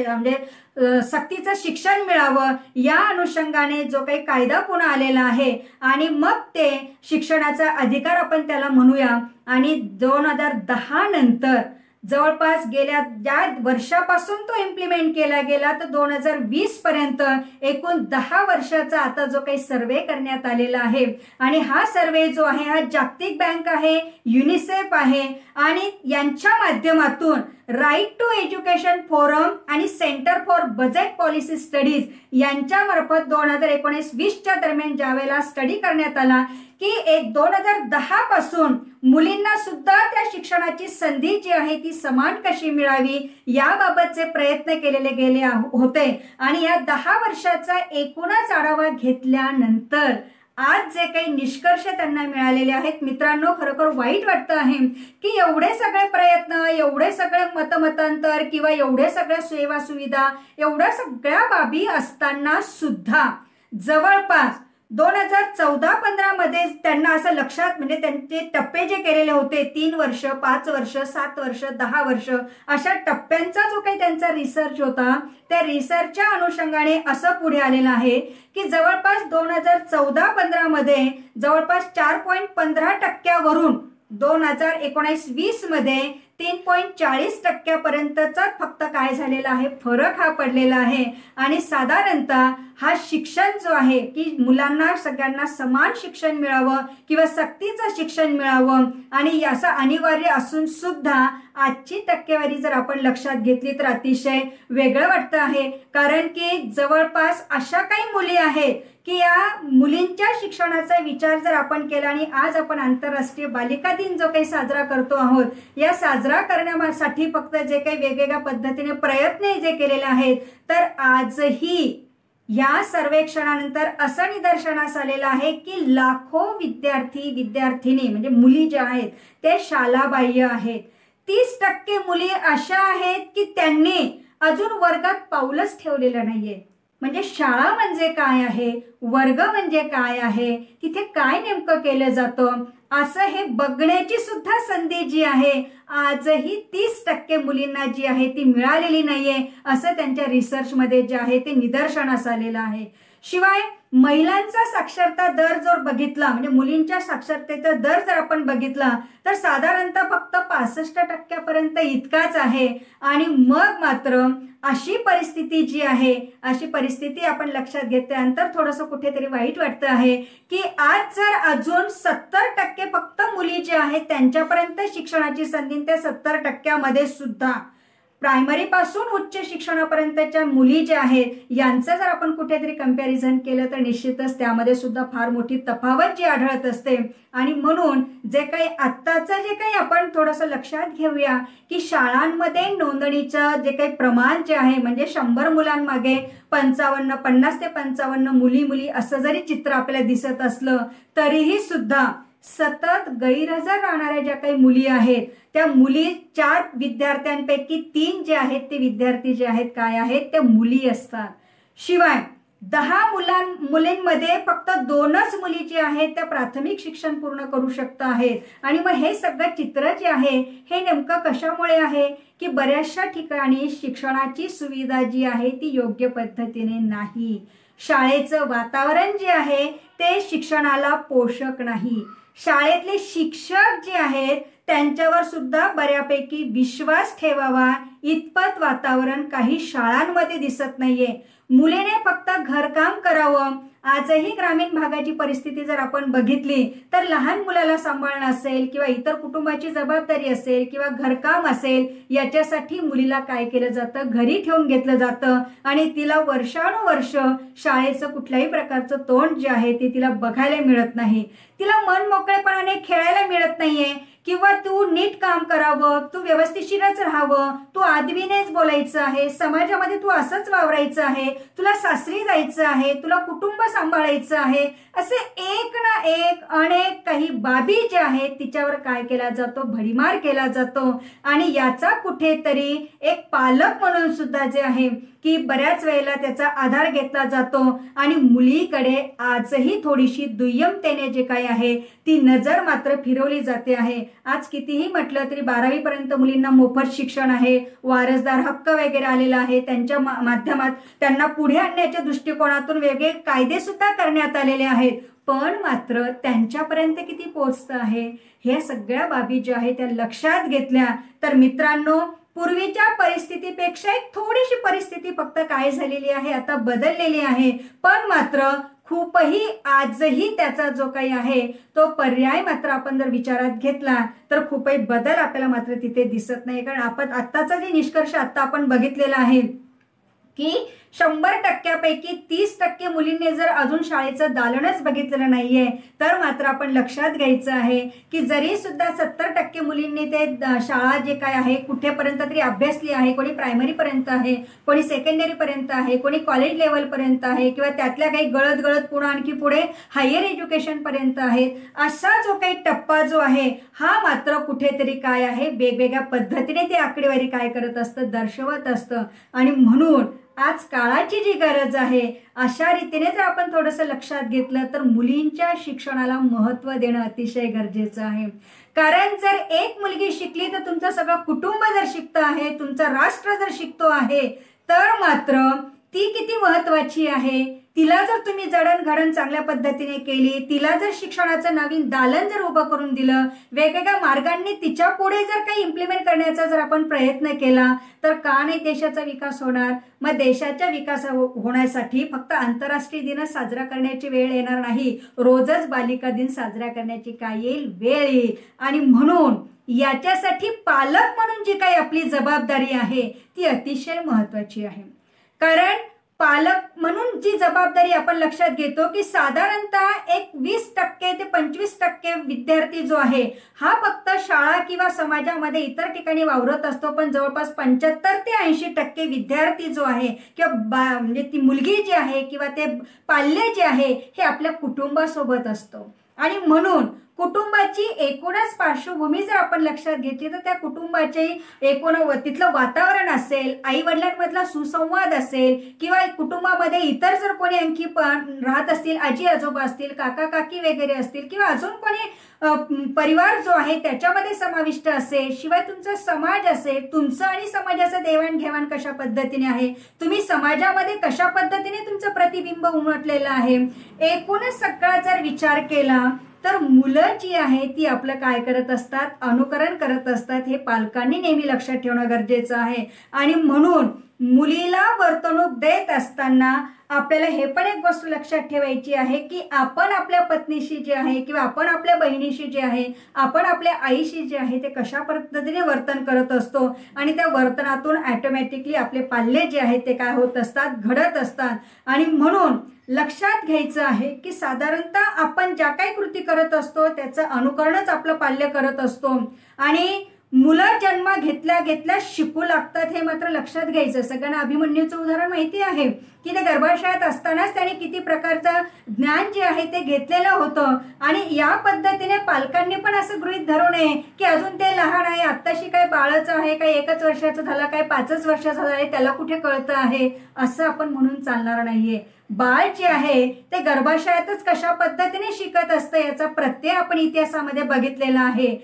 Speaker 3: म्हणजे सक्तीचं शिक्षण मिळावं या अनुषंगाने जो काही कायदा पुन्हा आलेला आहे आणि मग ते शिक्षणाचा अधिकार आपण त्याला म्हणूया. आणि 2010 नंतर जवळपास गेल्या ज्या वर्षापासून तो इम्प्लिमेंट केला गेला तर 2020 पर्यंत एकूण 10 वर्षाचा आता जो काही सर्वे करण्यात आलेला आहे आणि हा सर्वे जो आहे हा जागतिक बँक आहे, युनिसेफ आहे आणि यांच्या माध्यमातून राईट टू एज्युकेशन फोरम आणि centre for budget policy studies यांच्या मार्फत 2019-20च्या दरम्यान ज्यावेळेला स्टडी करण्यात आला की 2010 पासून मुलींना सुद्धा त्या शिक्षणाची संधी जी आहे ती समान कशी मिळावी याबाबतचे प्रयत्न केलेले गेले होते. आणि या 10 वर्षाचा एकूणच आढावा घेतल्यानंतर आज जे काही निष्कर्ष त्यांना मिळालेले आहेत मित्रांनो खरोखर वाईट वाटतं आहे की एवढे सगळे प्रयत्न, एवढे सगळे मतमतांतर किंवा एवढे सगळ्या सेवा सुविधा, एवढ्या सगळ्या बाबी असताना सुद्धा जवळपास 2014-15 मध्ये त्यांना असं लक्षात म्हणजे त्यांचे टप्पे जे केलेले होते 3 वर्ष, 5 वर्ष, 7 वर्ष, 10 वर्ष अशा टप्प्यांचा जो काही त्यांचा रिसर्च होता त्या रिसर्चच्या अनुषंगाने असं पुढे आलेलं आहे की जवळपास 2014-15 मध्ये जवळपास 4.15% वरून 2019-20 मध्ये 3.40% फक्त काय झालेला आहे, फरक हा पडलेला आहे. आणि साधारणतः हा शिक्षण जो आहे की मुलांना सगळ्यांना समान शिक्षण मिळावं किंवा सक्तीचं शिक्षण मिळावं आणि असं अनिवार्य असून सुद्धा आजची टक्केवारी जर आपण लक्षात घेतली तर अतिशय वेगळं वाटतं आहे. कारण की जवळपास अशा काही मुली आहेत की या मुलींच्या शिक्षणाचा विचार जर आपण केला आणि आज आपण आंतरराष्ट्रीय बालिका दिन जो काही साजरा करतो आहोत, या साजरा करण्यासाठी फक्त जे काही वेगवेगळ्या पद्धतीने प्रयत्न जे केलेले आहेत, तर आजही या सर्वेक्षणानंतर असं निदर्शनास आलेलं आहे की लाखो विद्यार्थिनी म्हणजे मुली ज्या आहेत ते शालाबाह्य आहेत. 30% मुली अशा आहेत की त्यांनी अजून वर्गात पाऊलच ठेवलेलं नाहीये. म्हणजे शाळा म्हणजे काय आहे, वर्ग म्हणजे काय आहे, तिथे काय नेमकं केलं जातं असं हे बघण्याची सुद्धा संधी जी आहे आजही 30% मुलींना जी आहे ती मिळालेली नाहीये असं त्यांच्या रिसर्चमध्ये जे आहे ते निदर्शनास आलेलं आहे. शिवाय महिलांचा साक्षरता दर जर बघितला म्हणजे मुलींच्या साक्षरतेचा दर जर आपण बघितला तर साधारणतः फक्त 65% इतकाच आहे. आणि मग मात्र अशी परिस्थिती जी आहे, अशी परिस्थिती आपण लक्षात घेतल्यानंतर थोडंसं कुठेतरी वाईट वाटतं आहे की आज जर अजून 70% फक्त मुली जे आहेत त्यांच्यापर्यंत शिक्षणाची संधी, त्या 70%मध्ये सुद्धा प्रायमरी पासून उच्च शिक्षणापर्यंतच्या मुली ज्या आहेत यांचं जर आपण कुठेतरी कंपॅरिझन केलं तर निश्चितच त्यामध्ये सुद्धा फार मोठी तफावत जी आढळत असते. आणि म्हणून जे काही आत्ताचं जे काही आपण थोडंसं लक्षात घेऊया की शाळांमध्ये नोंदणीचं जे काही प्रमाण जे आहे म्हणजे 100 मुलांमागे 50 ते 55 मुली असं जरी चित्र आपल्याला दिसत असलं तरीही सुद्धा सतत गैरहजर राहणाऱ्या ज्या काही मुली आहेत त्या मुली 4 विद्यार्थ्यांपैकी 3 जे आहेत ते विद्यार्थी जे आहेत काय आहेत त्या मुली असतात. शिवाय 10 मुलींमध्ये फक्त 2च मुली जे आहेत त्या प्राथमिक शिक्षण पूर्ण करू शकत आहेत. आणि मग हे सगळं चित्र जे आहे हे नेमकं कशामुळे आहे की बऱ्याचशा ठिकाणी शिक्षणाची सुविधा जी आहे ती योग्य पद्धतीने नाही. शाळेचं वातावरण जे आहे ते शिक्षणाला पोषक नाही. शाळेतले शिक्षक जे आहेत त्यांच्यावर सुद्धा बऱ्यापैकी विश्वास ठेवावा इतपत वातावरण काही शाळांमध्ये दिसत नाहीये. मुलीने फक्त घरकाम करावं. आजही ग्रामीण भागाची परिस्थिती जर आपण बघितली तर लहान मुलाला सांभाळणं असेल किंवा इतर कुटुंबाची जबाबदारी असेल किंवा घरकाम असेल याच्यासाठी मुलीला काय केलं जातं, घरी ठेवून घेतलं जातं आणि तिला वर्षानुवर्ष शाळेचं कुठल्याही प्रकारचं तोंड जे आहे ते तिला बघायला मिळत नाही. तिला मन मोकळेपणाने खेळायला मिळत नाहीये किंवा तू नीट काम करावं, तू व्यवस्थितशीरच राहावं, तू आदवीनेच बोलायचं आहे, समाजामध्ये तू असंच वावरायचं आहे, तुला सासरी जायचं आहे, तुला कुटुंब सांभाळायचं आहे, असे एक ना एक अनेक काही बाबी ज्या आहेत तिच्यावर काय केला जातो, भडीमार केला जातो. आणि याचा कुठेतरी एक पालक म्हणून सुद्धा जे आहे की बऱ्याच वेळेला त्याचा आधार घेतला जातो आणि मुलीकडे आजही थोडीशी दुय्यमतेने जे काही आहे ती नजर मात्र फिरवली जाते आहे. आज कितीही म्हटलं तरी 12वी पर्यंत मुलींना मोफत शिक्षण आहे, वारसदार हक्क वगैरे आलेला आहे, त्यांच्या माध्यमात त्यांना पुढे आणण्याच्या दृष्टिकोनातून वेगळे कायदे सुद्धा करण्यात आलेले आहेत. पण मात्र त्यांच्यापर्यंत किती पोहोचतं आहे हे सगळ्या बाबी ज्या आहेत त्या लक्षात घेतल्या तर मित्रांनो पूर्वीच्या परिस्थितीपेक्षा एक थोडीशी परिस्थिती फक्त काय झालेली आहे आता बदललेली आहे. पण मात्र खूपही आजही त्याचा जो काही आहे तो पर्याय मात्र आपण जर विचारात घेतला तर खूपही बदल आपल्याला मात्र तिथे दिसत नाही. कारण आपण आत्ताचा जे निष्कर्ष आता आपण बघितलेला आहे की 100%पैकी 30% मुलींनी जर अजून शाळेचं दालनच बघितलेलं नाहीये तर मात्र आपण लक्षात घ्यायचं आहे की जरी सुद्धा 70% मुलींनी ते शाळा जे काय आहे कुठेपर्यंत तरी अभ्यासली आहे, कोणी प्रायमरी पर्यंत आहे, कोणी सेकंडरी पर्यंत आहे, कोणी कॉलेज लेवल पर्यंत आहे किंवा त्यातल्या काही गळत पुढे आणखी पुढे हायर एज्युकेशन पर्यंत आहे. असा जो काही टप्पा जो आहे हा मात्र कुठेतरी काय आहे वेगवेगळ्या पद्धतीने ते आकडेवारी काय करत असतं, दर्शवत असतं. आणि म्हणून आज काळाची जी गरज आहे अशा रीतीने जर आपण थोडंसं लक्षात घेतलं तर मुलींच्या शिक्षणाला महत्त्व देणं अतिशय गरजेचं आहे. कारण जर एक मुलगी शिकली तर तुमचं सगळं कुटुंब जर शिकतं आहे, तुमचं राष्ट्र जर शिकतो आहे तर मात्र ती किती महत्त्वाची आहे तिला जर तुम्ही जडणघडण चांगल्या पद्धतीने केली, तिला जर शिक्षणाचं नवीन दालन जर उभं करून दिलं, वेगवेगळ्या मार्गांनी तिच्या पुढे जर काही इम्प्लिमेंट करण्याचा जर आपण प्रयत्न केला, तर का नाही देशाचा विकास होणार? मग देशाच्या विकास होण्यासाठी फक्त आंतरराष्ट्रीय दिन साजरा करण्याची वेळ येणार नाही, रोजच बालिका दिन साजरा करण्याची काय येईल? वेळ येईल. आणि म्हणून याच्यासाठी पालक म्हणून जी काही आपली जबाबदारी आहे ती अतिशय महत्वाची आहे. कारण पालक म्हणून जी जबाबदारी आपण लक्षात घेतो की साधारणतः एक 20% ते 25% विद्यार्थी जो आहे हा फक्त शाळा किंवा समाजामध्ये इतर ठिकाणी वावरत असतो, पण जवळपास 75 ते 80% विद्यार्थी जो आहे किंवा म्हणजे ती मुलगी जी आहे किंवा ते पाल्य जे आहे हे आपल्या कुटुंबासोबत असतो. आणि म्हणून कुटुंबाची एकूणच पार्श्वभूमी जर आपण लक्षात घेतली तर त्या कुटुंबाचे एकूण तिथलं वातावरण असेल, आई वडिलांमधला सुसंवाद असेल किंवा कुटुंबामध्ये इतर जर कोणी आणखी राहत असतील, आजी आजोबा असतील, काका काकी वगैरे असतील किंवा अजून कोणी परिवार जो आहे त्याच्यामध्ये समाविष्ट असेल, शिवाय तुमचा समाज असेल, तुमचं आणि समाजाचं देवाणघेवाण कशा पद्धतीने आहे, तुम्ही समाजामध्ये कशा पद्धतीने तुमचं प्रतिबिंब उमटलेलं आहे, एकूणच सगळा जर विचार केला तर मुलं जी आहे ती आपलं काय करत असतात? अनुकरण करत असतात. हे पालकांनी नेहमी लक्षात ठेवणं गरजेचं आहे. आणि म्हणून मुलीला वर्तणूक देत असताना आपल्याला हे पण एक गोष्ट लक्षात ठेवायची आहे की आपण आपल्या पत्नीशी जे आहे किंवा आपण आपल्या बहिणीशी जे आहे, आपण आपल्या आईशी जे आहे ते कशा पद्धतीने वर्तन करत असतो आणि त्या वर्तनातून ऑटोमॅटिकली आपले पाल्य जे आहे ते काय होत असतात? घडत असतात. आणि म्हणून लक्षात घ्यायचं आहे की साधारणतः आपण ज्या काही कृती करत असतो त्याचं अनुकरणच आपलं पाल्य करत असतो. आणि मुलं जन्म घेतल्या घेतल्या शिकू लागतात हे मात्र लक्षात घ्यायचं. सगळ्यांना अभिमन्यूचं उदाहरण माहिती आहे की ते गर्भाशयात असतानाच त्याने किती प्रकारचं ज्ञान जे आहे ते घेतलेलं होतं. आणि या पद्धतीने पालकांनी पण असं गृहीत धरू नये की अजून ते लहान आहे, आत्ताशी काय बाळच आहे, काय 1 वर्षाचं झालं, काय 5 वर्षाचं झालं, त्याला कुठे कळतं आहे, असं आपण म्हणून चालणार नाहीये. बाळ जे आहे ते गर्भाशयातच कशा पद्धतीने शिकत असतं याचा प्रत्यय आपण इतिहासामध्ये बघितलेला आहे.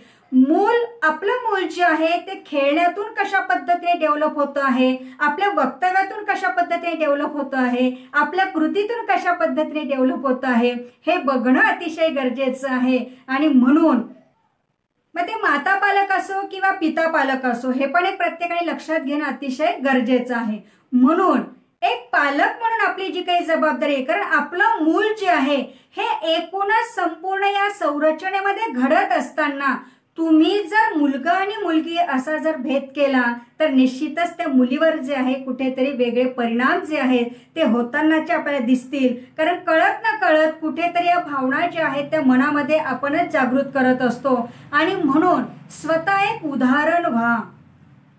Speaker 3: आपलं मूल जे आहे ते खेळण्यातून कशा पद्धतीने डेव्हलप होतं आहे, आपल्या वक्तव्यातून कशा पद्धतीने डेव्हलप होतं आहे, आपल्या कृतीतून कशा पद्धतीने डेव्हलप होतं आहे हे बघणं अतिशय गरजेचं आहे. आणि म्हणून मग ते माता पालक असो किंवा पिता पालक असो हे पण एक प्रत्येकाने लक्षात घेणं अतिशय गरजेचं आहे. म्हणून एक पालक म्हणून आपली जी काही जबाबदारी आहे, कारण आपलं मूल जे आहे हे एकूणच संपूर्ण या संरचनेमध्ये घडत असताना तुम्ही जर मुलगा आणि मुलगी असा जर भेद केला तर निश्चितच त्या मुलीवर जे आहे कुठेतरी वेगळे परिणाम जे आहेत ते होतानाचे आपल्याला दिसतील. कारण कळत न कळत कुठेतरी या भावना ज्या आहेत त्या मनामध्ये आपणच जागृत करत असतो. आणि म्हणून स्वतः एक उदाहरण व्हा,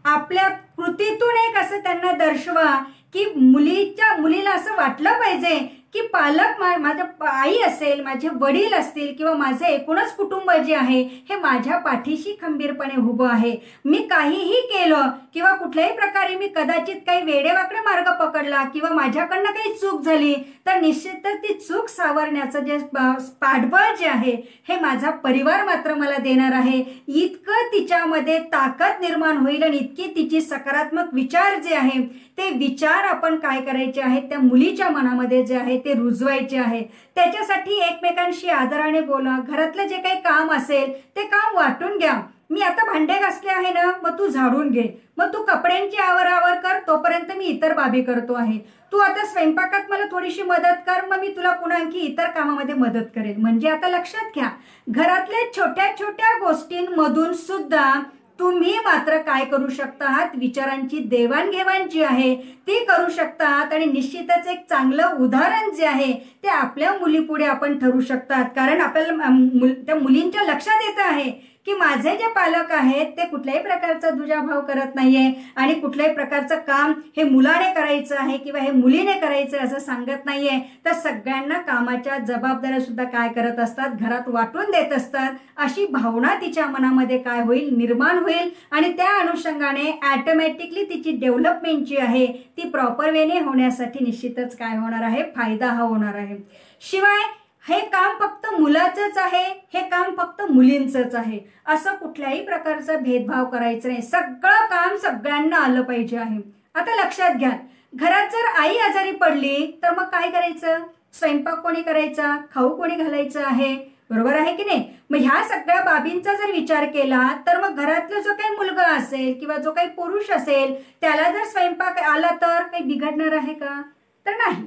Speaker 3: आपल्या कृतीतून एक असं त्यांना दर्शवा की मुलीला असं वाटलं पाहिजे की पालक माझ्या आई असेल, माझे वडील असतील किंवा माझे एकूणच कुटुंब जे आहे हे माझ्या पाठीशी खंबीरपणे उभं आहे. मी काहीही केलं किंवा कुठल्याही प्रकारे मी कदाचित काही वेडेवाकडे मार्ग पकडला किंवा माझ्याकडनं काही चूक झाली तर निश्चितच ती चूक सावरण्याचं जे पाठबळ जे आहे हे माझा परिवार मात्र मला देणार आहे. इतकं तिच्यामध्ये ताकद निर्माण होईल आणि इतकी तिची सकारात्मक विचार जे आहे ते विचार आपण काय करायचे आहेत त्या मुलीच्या मनामध्ये जे आहे ते रुजवायचे आहे. त्याच्यासाठी एकमेकांशी आदराने बोला. घरातलं जे काही काम असेल ते काम वाटून घ्या. मी आता भांडे घासले आहे ना, मग तू झाडून घे, मग तू कपड्यांची आवर कर, तोपर्यंत मी इतर बाबी करतो आहे. तू आता स्वयंपाकात मला थोडीशी मदत कर, मग मी तुला पुन्हा आणखी इतर कामामध्ये मदत करेल. म्हणजे आता लक्षात घ्या, घरातल्या छोट्या छोट्या गोष्टींमधून सुद्धा तुम्ही मात्र काय करू शकता आहात, विचारांची देवाणघेवाण जी आहे ती करू शकता आहात. आणि निश्चितच एक चांगलं उदाहरण जे आहे ते आपल्या मुलीपुढे आपण ठरू शकतात. कारण आपल्याला त्या मुलींच्या लक्षात येतं आहे की माझे जे पालक आहेत ते कुठल्याही प्रकारचा दुजाभाव करत नाहीये आणि कुठल्याही प्रकारचं काम हे मुलाने करायचं आहे किंवा हे मुलीने करायचं असं सांगत नाहीये. तर सगळ्यांना कामाच्या जबाबदाऱ्या सुद्धा काय करत असतात, घरात वाटून देत असतात. अशी भावना तिच्या मनामध्ये काय होईल, निर्माण होईल आणि त्या अनुषंगाने ऑटोमॅटिकली तिची डेव्हलपमेंट जी आहे ती प्रॉपर वेने होण्यासाठी निश्चितच काय होणार आहे, फायदा हा होणार आहे. शिवाय हे काम फक्त मुलाचंच आहे, हे काम फक्त मुलींचंच आहे असं कुठल्याही प्रकारचा भेदभाव करायचा नाही. सगळं काम सगळ्यांना आलं पाहिजे आहे. आता लक्षात घ्या, घरात जर आई आजारी पडली तर मग काय करायचं? स्वयंपाक कोणी करायचा? खाऊ कोणी घालायचं आहे? बरोबर आहे की नाही? मग ह्या सगळ्या बाबींचा जर विचार केला तर मग घरातला जो काही मुलगा असेल किंवा जो काही पुरुष असेल त्याला जर स्वयंपाक आला तर काही बिघडणार आहे का? तर नाही.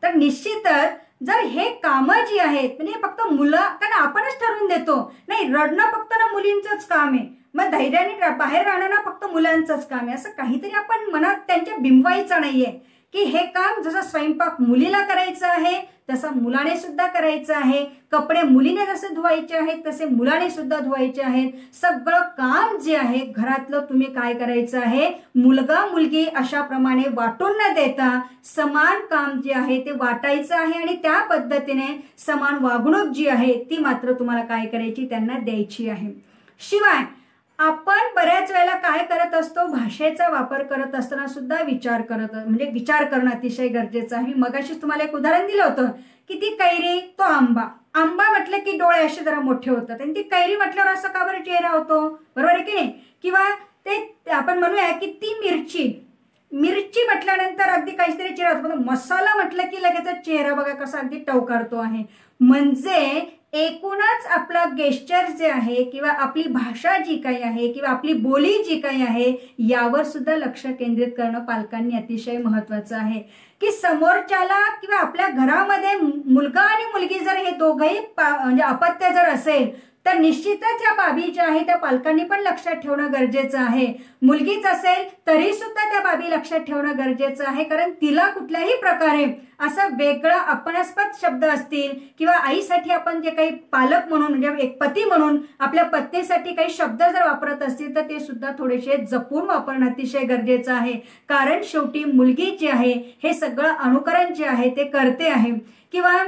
Speaker 3: तर निश्चितच जर हे कामं जी आहेत म्हणजे फक्त मुलं, कारण आपणच ठरवून देतो नाही रडणं फक्त ना मुलींचंच काम आहे, मग धैर्याने बाहेर राहणं ना फक्त मुलांचंच काम आहे, असं काहीतरी आपण मनात त्यांच्या बिंबवायचं नाहीये की हे काम जसं स्वयंपाक मुलीला करायचं आहे तसं मुलाने सुद्धा करायचं आहे, कपडे मुलीने जसे धुवायचे आहेत तसे मुलाने सुद्धा धुवायचे आहेत. सगळं काम जे आहे घरातलं तुम्ही काय करायचं आहे, मुलगा मुलगी अशा प्रमाणे वाटून न देता समान काम जे आहे ते वाटायचं आहे आणि त्या पद्धतीने समान वागणूक जी आहे ती मात्र तुम्हाला काय करायची, त्यांना द्यायची आहे. शिवाय आपण बऱ्याच वेळेला काय करत असतो, भाषेचा वापर करत असताना सुद्धा विचार करणं अतिशय गरजेचं आहे. मगाशीच तुम्हाला एक उदाहरण दिलं होतं की ती कैरी तो आंबा. आंबा म्हटलं की डोळे असे जरा मोठे होतात आणि ती कैरी म्हटल्यावर असं का बरं चेहरा होतो? बरोबर आहे की नाही? किंवा ते आपण म्हणूया की ती मिरची म्हटल्यानंतर अगदी काहीतरी चेहरा होतो, पण मसाला म्हटलं की लगेच चेहरा बघा कसा अगदी टवकारतो आहे. म्हणजे एकूणच आपला गेस्चर जे आहे किंवा आपली भाषा जी काही आहे किंवा आपली बोली जी काही आहे यावर सुद्धा लक्ष केंद्रित करणं पालकांनी अतिशय महत्वाचं आहे. की समोरच्याला किंवा आपल्या घरामध्ये मुलगा आणि मुलगी जर हे दोघंही म्हणजे अपत्य जर असेल तर निश्चितच या बाबी ज्या आहे त्या पालकांनी पण लक्षात ठेवणं गरजेचं आहे. मुलगीच असेल तरी सुद्धा त्या बाबी लक्षात ठेवणं गरजेचं आहे, कारण तिला कुठल्याही प्रकारे असं वेगळं अपमानास्पद शब्द असतील किंवा आईसाठी आपण जे काही पालक म्हणून म्हणजे एक पती म्हणून आपल्या पत्नीसाठी काही शब्द जर वापरत असतील तर ते सुद्धा थोडेसे जपून वापरणं अतिशय गरजेचं आहे. कारण शेवटी मुलगी जी आहे हे सगळं अनुकरण जे आहे ते करते आहे. किंवा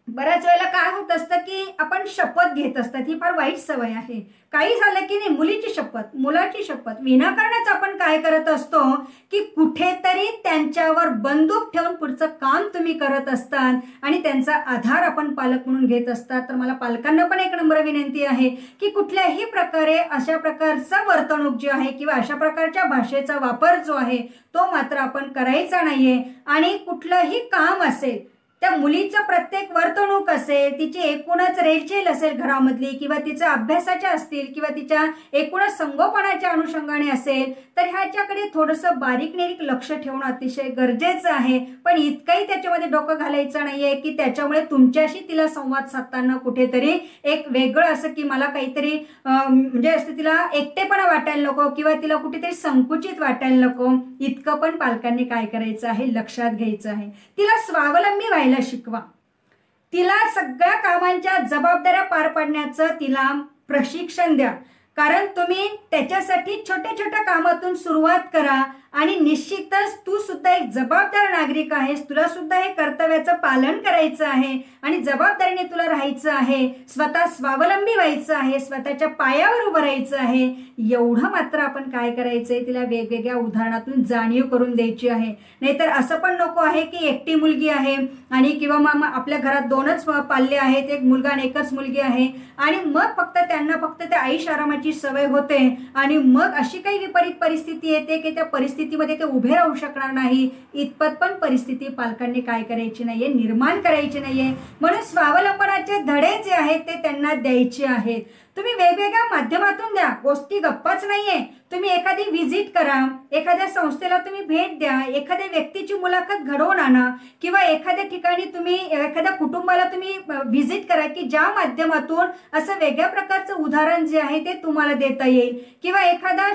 Speaker 3: बऱ्याच वेळेला काय होत असतं की आपण शपथ घेत असतात, ही फार वाईट सवय आहे. काही झालं की नाही मुलीची शपथ मुलाची शपथ विनाकारणच आपण काय करत असतो की कुठेतरी त्यांच्यावर बंदूक ठेवून पुढचं काम तुम्ही करत असतात आणि त्यांचा आधार आपण पालक म्हणून घेत असतात. तर मला पालकांना पण एक नम्र विनंती आहे की कुठल्याही प्रकारे अशा प्रकारचं वर्तणूक जी आहे किंवा अशा प्रकारच्या भाषेचा वापर जो आहे तो मात्र आपण करायचा नाहीये. आणि कुठलंही काम असेल त्या मुलीचं प्रत्येक वर्तणूक असेल, तिची एकूणच रेलचेल असेल घरामधली किंवा तिच्या अभ्यासाच्या असतील किंवा तिच्या एकूणच संगोपनाच्या अनुषंगाने असेल तर ह्याच्याकडे थोडंसं बारीक लक्ष ठेवणं अतिशय गरजेचं आहे. पण इतकंही त्याच्यामध्ये डोकं घालायचं नाहीये की त्याच्यामुळे तुमच्याशी तिला संवाद साधताना कुठेतरी एक वेगळं असं की मला काहीतरी म्हणजे असं तिला एकटेपणा वाटायला नको किंवा तिला कुठेतरी संकुचित वाटायला नको. इतकं पण पालकांनी काय करायचं आहे, लक्षात घ्यायचं आहे. तिला स्वावलंबी व्हायला शिकवा. तिला सगळ्या कामांच्या जबाबदाऱ्या पार पाडण्याचं तिला प्रशिक्षण द्या. कारण तुम्ही त्याच्यासाठी छोट्या छोट्या कामातून सुरुवात करा आणि निश्चितच तू सुद्धा एक जबाबदार नागरिक आहेस. तुला सुद्धा हे कर्तव्याचं पालन करायचं आहे आणि जबाबदारीने तुला राहायचं आहे. स्वतः स्वावलंबी व्हायचं आहे, स्वतःच्या पायावर उभं राहायचं आहे. एवढं मात्र आपण काय करायचंय, तिला वेगवेगळ्या उदाहरणातून जाणीव करून द्यायची आहे. नाहीतर असं पण नको आहे की एकटी मुलगी आहे आणि किंवा मग आपल्या घरात दोनच पाल्ले आहेत, एक मुलगा आणि एकच मुलगी आहे आणि मग फक्त त्यांना फक्त त्या आईश आरामाची सवय होते आणि मग अशी काही विपरीत परिस्थिती येते की त्या परिस्थितीमध्ये ते उभे राहू शकणार नाही. इतपत पण परिस्थिती पालकांनी काय करायची नाहीये, निर्माण करायची नाहीये. म्हणून स्वावलंबनाचे धडे जे आहेत ते त्यांना द्यायचे आहेत. तुम्ही वेगवेगळ्या माध्यमातून द्या, गोष्टी गप्पाच नाहीये. तुम्ही एखादी व्हिजिट करा, एखाद्या संस्थेला तुम्ही भेट द्या, एखाद्या व्यक्तीची मुलाखत घडवून आणा किंवा एखाद्या ठिकाणी तुम्ही एखाद्या कुटुंबाला तुम्ही व्हिजिट करा की ज्या माध्यमातून असं वेगळ्या प्रकारचं उदाहरण जे आहे ते तुम्हाला देता येईल. किंवा एखादा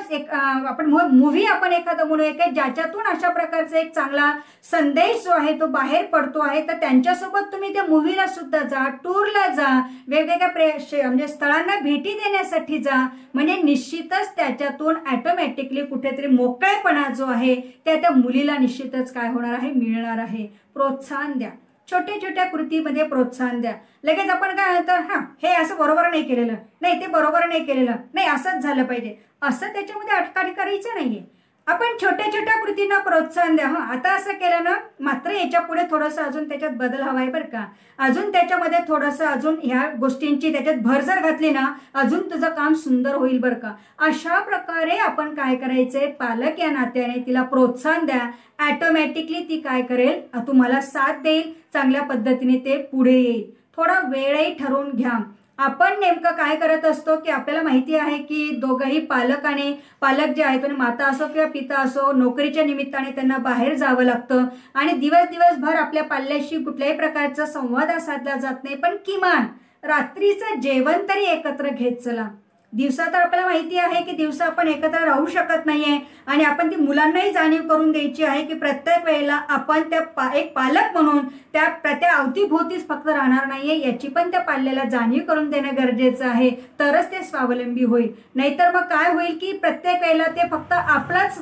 Speaker 3: आपण मूव्ही आपण एखादा म्हणूया की ज्याच्यातून अशा प्रकारचा एक चांगला संदेश जो आहे तो बाहेर पडतो आहे, तर त्यांच्यासोबत तुम्ही त्या मूव्हीला सुद्धा जा, टूरला जा, वेगवेगळ्या म्हणजे स्थळांना भेटी देण्यासाठी जा. म्हणजे निश्चितच त्याच्यातून ऑटोमॅटिकली कुठेतरी मोकळेपणा जो आहे त्या मुलीला निश्चितच काय होणार आहे, मिळणार आहे. प्रोत्साहन द्या, छोट्या छोट्या कृतीमध्ये प्रोत्साहन द्या. लगेच आपण काय म्हणतो, हे असं बरोबर नाही केलेलं, नाही ते बरोबर नाही केलेलं, नाही असंच झालं पाहिजे, असं त्याच्यामध्ये अटकाळी करायचं नाहीये. आपण छोट्या छोट्या कृतींना प्रोत्साहन द्या. आता असं केलं ना, मात्र याच्या पुढे थोडंसं अजून त्याच्यात बदल हवाय बरं का. अजून त्याच्यामध्ये थोडंसं अजून ह्या गोष्टींची त्याच्यात भर जर घातली ना, अजून तुझं काम सुंदर होईल बरं का. अशा प्रकारे आपण काय करायचंय, पालक या नात्याने तिला प्रोत्साहन द्या. ऑटोमॅटिकली ती काय करेल, तुम्हाला साथ देईल, चांगल्या पद्धतीने ते पुढे येईल. थोडा वेळही ठरवून घ्या. आपण नेमकं काय करत असतो की आपल्याला माहिती आहे की दोघंही पालक जे आहेत, माता असो किंवा पिता असो, नोकरीच्या निमित्ताने त्यांना बाहेर जावं लागतं आणि दिवसभर आपल्या पाल्याशी कुठल्याही प्रकारचा संवाद साधला जात नाही. पण किमान रात्रीचं जेवण तरी एकत्र घेत चला. दिवसा तर आपल्याला माहिती आहे की दिवसा आपण एकत्र राहू शकत नाहीये आणि आपण ती मुलांनाही जाणीव करून द्यायची आहे की प्रत्येक वेळेला आपण एक पालक म्हणून त्या अवतीभोवतीच फक्त राहणार नाहीये, याची पण त्या पाल्याला जाणीव करून देणं गरजेचं आहे. तरच ते स्वावलंबी होईल. नाहीतर मग काय होईल की प्रत्येक वेळेला ते फक्त आपलाच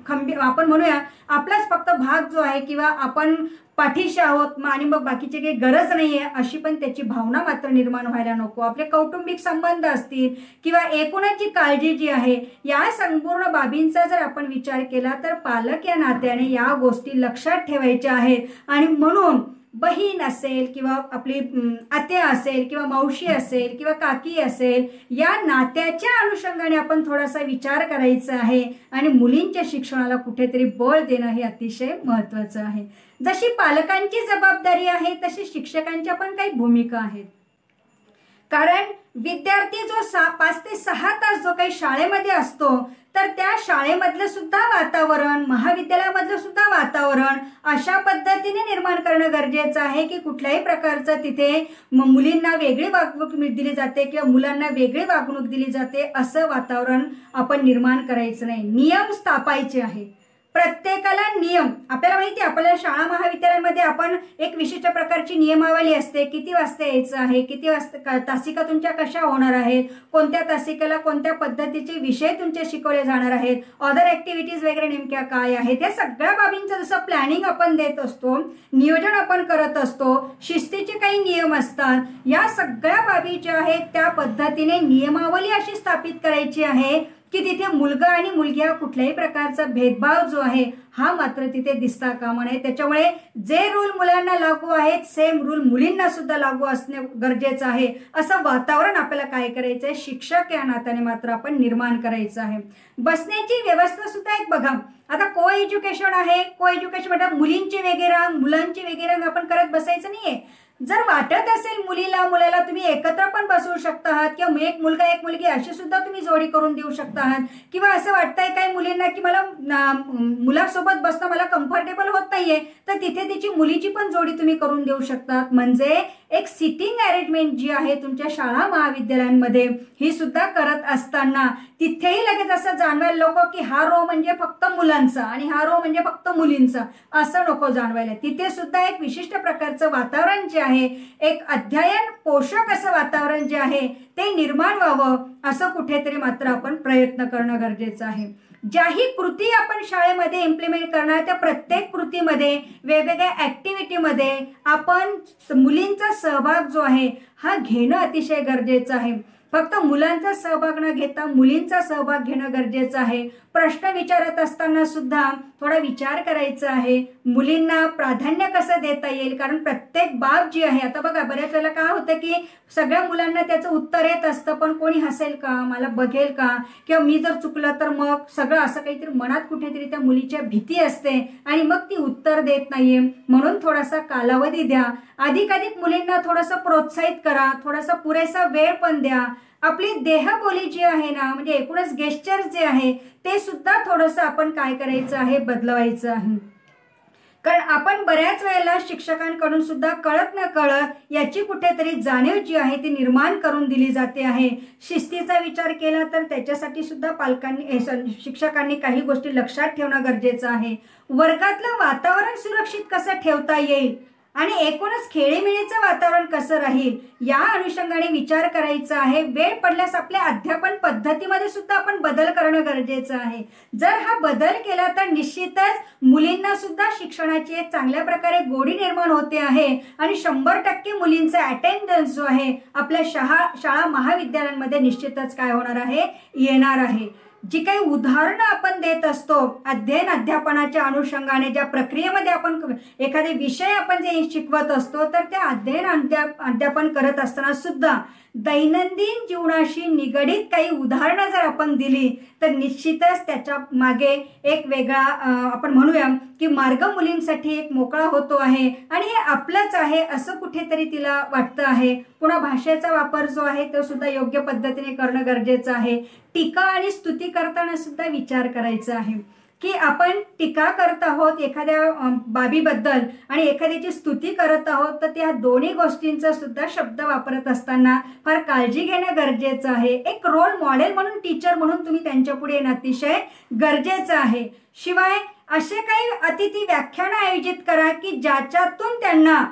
Speaker 3: आपण म्हणूया आपलाच फक्त भाग जो आहे किंवा आपण पाठीशी आहोत आणि मग बाकीची काही गरज नाहीये अशी पण त्याची भावना मात्र निर्माण व्हायला नको. आपले कौटुंबिक संबंध असतील किंवा एकूणची काळजी जी आहे, या संपूर्ण बाबींचा जर आपण विचार केला तर पालक या नात्याने या गोष्टी लक्षात ठेवायच्या आहेत. आणि म्हणून बहीण असेल किंवा आपली आत्या असेल किंवा मावशी असेल किंवा काकी असेल, या नात्याच्या अनुषंगाने आपण थोडासा विचार करायचा आहे आणि मुलींच्या शिक्षणाला कुठेतरी बळ देणं हे अतिशय महत्त्वाचं आहे. जशी पालकांची जबाबदारी आहे तशी शिक्षकांच्या पण काही भूमिका आहेत. कारण विद्यार्थी जो 5 ते 6 तास जो काही शाळेमध्ये असतो, तर त्या शाळेमधलं सुद्धा वातावरण, महाविद्यालयामधलं सुद्धा वातावरण अशा पद्धतीने निर्माण करणं गरजेचं आहे की कुठल्याही प्रकारचं तिथे मुलींना वेगळी वागणूक दिली जाते किंवा मुलांना वेगळी वागणूक दिली जाते असं वातावरण आपण निर्माण करायचं नाही. नियम स्थापायचे आहे. प्रत्येकाला नियम, आपल्याला माहिती आहे आपल्या शाळा महाविद्यालयांमध्ये आपण एक विशिष्ट प्रकारची नियमावली असते. किती वाजता यायचं आहे, किती वाजता तासिका तुमच्या कशा होणार आहेत, कोणत्या तासिकेला कोणत्या पद्धतीचे विषय तुमचे शिकवले जाणार आहेत, अदर ऍक्टिव्हिटीज वगैरे नेमक्या काय आहेत, या सगळ्या बाबींचं जसं प्लॅनिंग आपण देत असतो, नियोजन आपण करत असतो, शिस्तीचे काही नियम असतात. या सगळ्या बाबी ज्या आहेत त्या पद्धतीने नियमावली अशी स्थापित करायची आहे की तिथे मुलगा आणि मुलगी हा कुठल्याही प्रकारचा भेदभाव जो आहे हा मात्र तिथे दिसता कामा नये. त्याच्यामुळे जे रूल मुलांना लागू आहेत सेम रूल मुलींना सुद्धा लागू असणे गरजेचं आहे. असं वातावरण आपल्याला काय करायचंय, शिक्षक या नात्याने मात्र आपण निर्माण करायचं आहे. बसण्याची व्यवस्था सुद्धा एक बघा. आता को एज्युकेशन आहे, को एज्युकेशन म्हणजे मुलींची वेगळी रांग मुलांची वेगळी रांग आपण करत बसायचं नाहीये. जर वाटत असेल मुलाला तुम्ही एकत्र पण बसवू शकता आहात किंवा एक मुलगा एक मुलगी अशी सुद्धा तुम्ही जोडी करून देऊ शकता आहात. किंवा असं वाटतंय काही मुलींना की मला मुलासोबत बसणं मला कम्फर्टेबल होत नाहीये, तर तिथे तिची मुलीची पण जोडी तुम्ही करून देऊ शकतात. म्हणजे एक सिटिंग अरेंजमेंट जी आहे तुमच्या शाळा महाविद्यालयांमध्ये ही सुद्धा करत असताना तिथेही लगेच असं जाणवायला नको की हा रो म्हणजे फक्त मुलांचा आणि हा रो म्हणजे फक्त मुलींचा, असं नको जाणवायला. तिथे सुद्धा एक विशिष्ट प्रकारचं वातावरण जे आहे, एक अध्ययन पोषक असं वातावरण जे आहे ते निर्माण व्हावं असं कुठेतरी मात्र आपण प्रयत्न करणं गरजेचं आहे. ज्याही कृती आपण शाळेमध्ये इम्प्लिमेंट करणार त्या प्रत्येक कृतीमध्ये वेगवेगळ्या ऍक्टिव्हिटीमध्ये आपण मुलींचा सहभाग जो आहे हा घेणं अतिशय गरजेचं आहे. फक्त मुलांचा सहभाग न घेता मुलींचा सहभाग घेणं गरजेचं आहे. प्रश्न विचारत असताना सुद्धा थोडा विचार करायचा आहे. मुलींना प्राधान्य कसं देता येईल, कारण प्रत्येक बाब जी आहे, आता बघा बऱ्याच वेळेला काय होतं की सगळ्या मुलांना त्याचं उत्तर येत असतं, पण कोणी हसेल का, मला बघेल का, किंवा मी जर चुकलं तर मग सगळं असं काहीतरी मनात कुठेतरी त्या मुलीच्या भीती असते आणि मग ती उत्तर देत नाहीये. म्हणून थोडासा कालावधी द्या. अधिकाधिक मुलींना थोडंसं प्रोत्साहित करा, थोडासा पुरेसा वेळ पण द्या. आपली देहबोली जी आहे ना, म्हणजे एकूणच गेस्चर जे आहे ते सुद्धा थोडंसं आपण काय करायचं आहे, बदलवायचं आहे. कारण आपण बऱ्याच वेळेला शिक्षकांकडून सुद्धा कळत न कळत याची कुठेतरी जाणीव जी आहे ती निर्माण करून दिली जाते आहे. शिस्तीचा विचार केला तर त्याच्यासाठी सुद्धा शिक्षकांनी काही गोष्टी लक्षात ठेवणं गरजेचं आहे. वर्गातलं वातावरण सुरक्षित कसं ठेवता येईल आणि एकूणच खेळीमेळीचं वातावरण कसं राहील या अनुषंगाने विचार करायचा आहे. वेळ पडल्यास आपल्या अध्यापन पद्धतीमध्ये सुद्धा आपण बदल करणं गरजेचं आहे. जर हा बदल केला तर निश्चितच मुलींना सुद्धा शिक्षणाची एक चांगल्या प्रकारे गोडी निर्माण होते आहे आणि 100% मुलींचा अटेंडन्स जो आहे आपल्या शाळा महाविद्यालयांमध्ये निश्चितच काय होणार आहे, येणार आहे. जी काही उदाहरणं आपण देत असतो अध्ययन अध्यापनाच्या अनुषंगाने, ज्या प्रक्रियेमध्ये आपण एखादे विषय आपण जे शिकवत असतो, तर त्या अध्ययन अध्यापन करत असताना सुद्धा दैनंदिन जीवनाशी निगडीत काही उदाहरणं जर आपण दिली तर निश्चितच त्याच्या मागे एक वेगळा आपण म्हणूया की मार्ग मुलींसाठी एक मोकळा होतो आहे आणि हे आपलंच आहे असं कुठेतरी तिला वाटतं आहे. पुन्हा भाषेचा वापर जो आहे तो सुद्धा योग्य पद्धतीने करणं गरजेचं आहे. टीका आणि स्तुती करताना सुद्धा विचार करायचा आहे की आपण टीका करत आहोत एखाद्या बाबीबद्दल आणि एखाद्याची स्तुती करत आहोत, तर त्या दोन्ही गोष्टींचा सुद्धा शब्द वापरत असताना फार काळजी घेणं गरजेचं आहे. एक रोल मॉडेल म्हणून, टीचर म्हणून तुम्ही त्यांच्या पुढे येणं अतिशय गरजेचं आहे. शिवाय असे काही अतिथी व्याख्यानं आयोजित करा की ज्याच्यातून त्यांना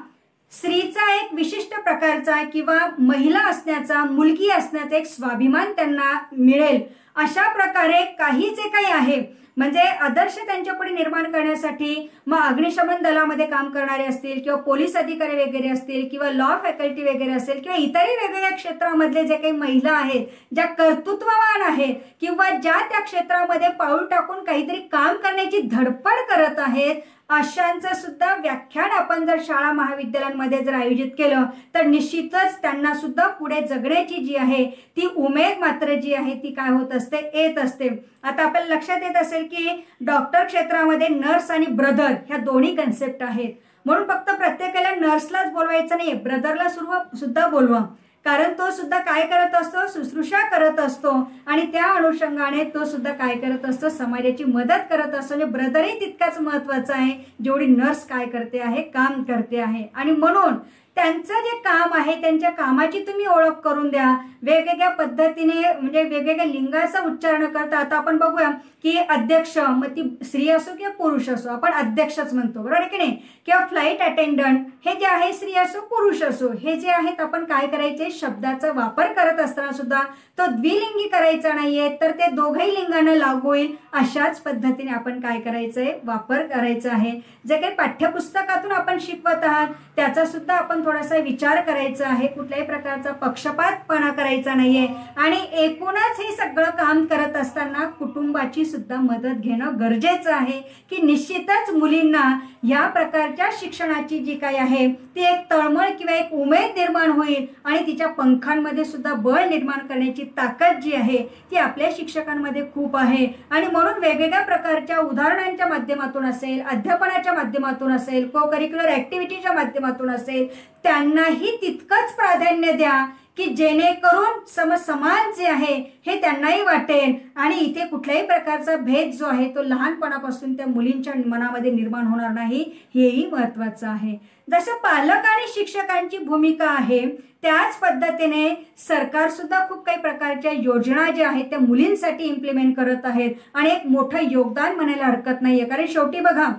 Speaker 3: स्त्रीचा एक विशिष्ट प्रकारचा किंवा महिला असण्याचा, मुलगी असण्याचा एक स्वाभिमान त्यांना मिळेल. अशा प्रकारे काही जे काही आहे म्हणजे आदर्श त्यांच्यापुढे निर्माण करण्यासाठी मग अग्निशमन दलामध्ये काम करणारे असतील किंवा पोलीस अधिकारी वगैरे असतील किंवा लॉ फॅकल्टी वगैरे असेल किंवा इतरही वेगवेगळ्या क्षेत्रामधले जे काही महिला आहेत, ज्या कर्तृत्ववान आहेत किंवा ज्या त्या क्षेत्रामध्ये पाऊल टाकून काहीतरी काम करण्याची धडपड करत आहेत, अशांचं सुद्धा व्याख्यान आपण जर शाळा महाविद्यालयांमध्ये जर आयोजित केलं तर निश्चितच त्यांना सुद्धा पुढे जगण्याची जी आहे ती उमेद मात्र जी आहे ती काय होत असते, येत असते. आता आपल्याला लक्षात येत असेल की डॉक्टर क्षेत्रामध्ये नर्स आणि ब्रदर ह्या दोन्ही कन्सेप्ट आहेत. म्हणून फक्त प्रत्येकाला नर्सलाच बोलवायचं नाही, ब्रदरला सुद्धा बोलवा, कारण तो सुद्धा काय करत असतो, शुश्रूषा करत असतो आणि त्या अनुषंगाने तो सुद्धा काय करत असतो, समाजाची मदत करत असतो. म्हणजे ब्रदरही तितकाच महत्वाचा आहे जेवढी नर्स काय करते आहे, काम करते आहे. आणि म्हणून त्यांचं जे काम आहे त्यांच्या कामाची तुम्ही ओळख करून द्या. वेगवेगळ्या पद्धतीने म्हणजे वेगवेगळ्या लिंगाचा उच्चार न करता आता आपण बघूया की अध्यक्ष, मग ती स्त्री असो किंवा पुरुष असो, आपण अध्यक्षच म्हणतो, बरोबर आहे की नाही, किंवा फ्लाईट अटेंडंट हे जे आहे स्त्री असो पुरुष असो, हे जे आहेत आपण काय करायचे, शब्दाचा वापर करत असताना सुद्धा तो द्विलिंगी करायचा नाहीये, तर ते दोघही लिंगांना लागू होईल अशाच पद्धतीने आपण काय करायचंय, वापर करायचा आहे. जे काही पाठ्यपुस्तकातून आपण शिकवत आहात त्याचा सुद्धा आपण थोडासा विचार करायचा आहे. कुठल्याही प्रकारचा पक्षपातपणा करायचा नाहीये आणि एकूणच हे सगळं काम करत असताना कुटुंबाची सुद्धा मदत घेणं गरजेचं आहे की निश्चितच मुलींना या प्रकारच्या शिक्षणाची जी काही आहे ती एक तळमळ किंवा एक उमेद निर्माण होईल आणि तिच्या पंखांमध्ये सुद्धा बळ निर्माण करण्याची ताकद जी आहे ती आपल्या शिक्षकांमध्ये खूप आहे. आणि म्हणून वेगवेगळ्या प्रकारच्या उदाहरणांच्या माध्यमातून असेल, अध्यापनाच्या माध्यमातून असेल, को करिक्युलर ऍक्टिव्हिटीच्या माध्यमातून असेल, त्यांनाही तितकंच प्राधान्य द्या की जेणेकरून समान जे आहे हे त्यांनाही वाटेल आणि इथे कुठल्याही प्रकारचा भेद जो आहे तो लहानपणापासून त्या मुलींच्या मनामध्ये निर्माण होणार नाही, हेही महत्वाचं आहे. जसं पालक आणि शिक्षकांची भूमिका आहे त्याच पद्धतीने सरकार सुद्धा खूप काही प्रकारच्या योजना ज्या आहेत त्या मुलींसाठी इम्प्लिमेंट करत आहेत आणि एक मोठं योगदान म्हणायला हरकत नाहीये. कारण शेवटी बघा,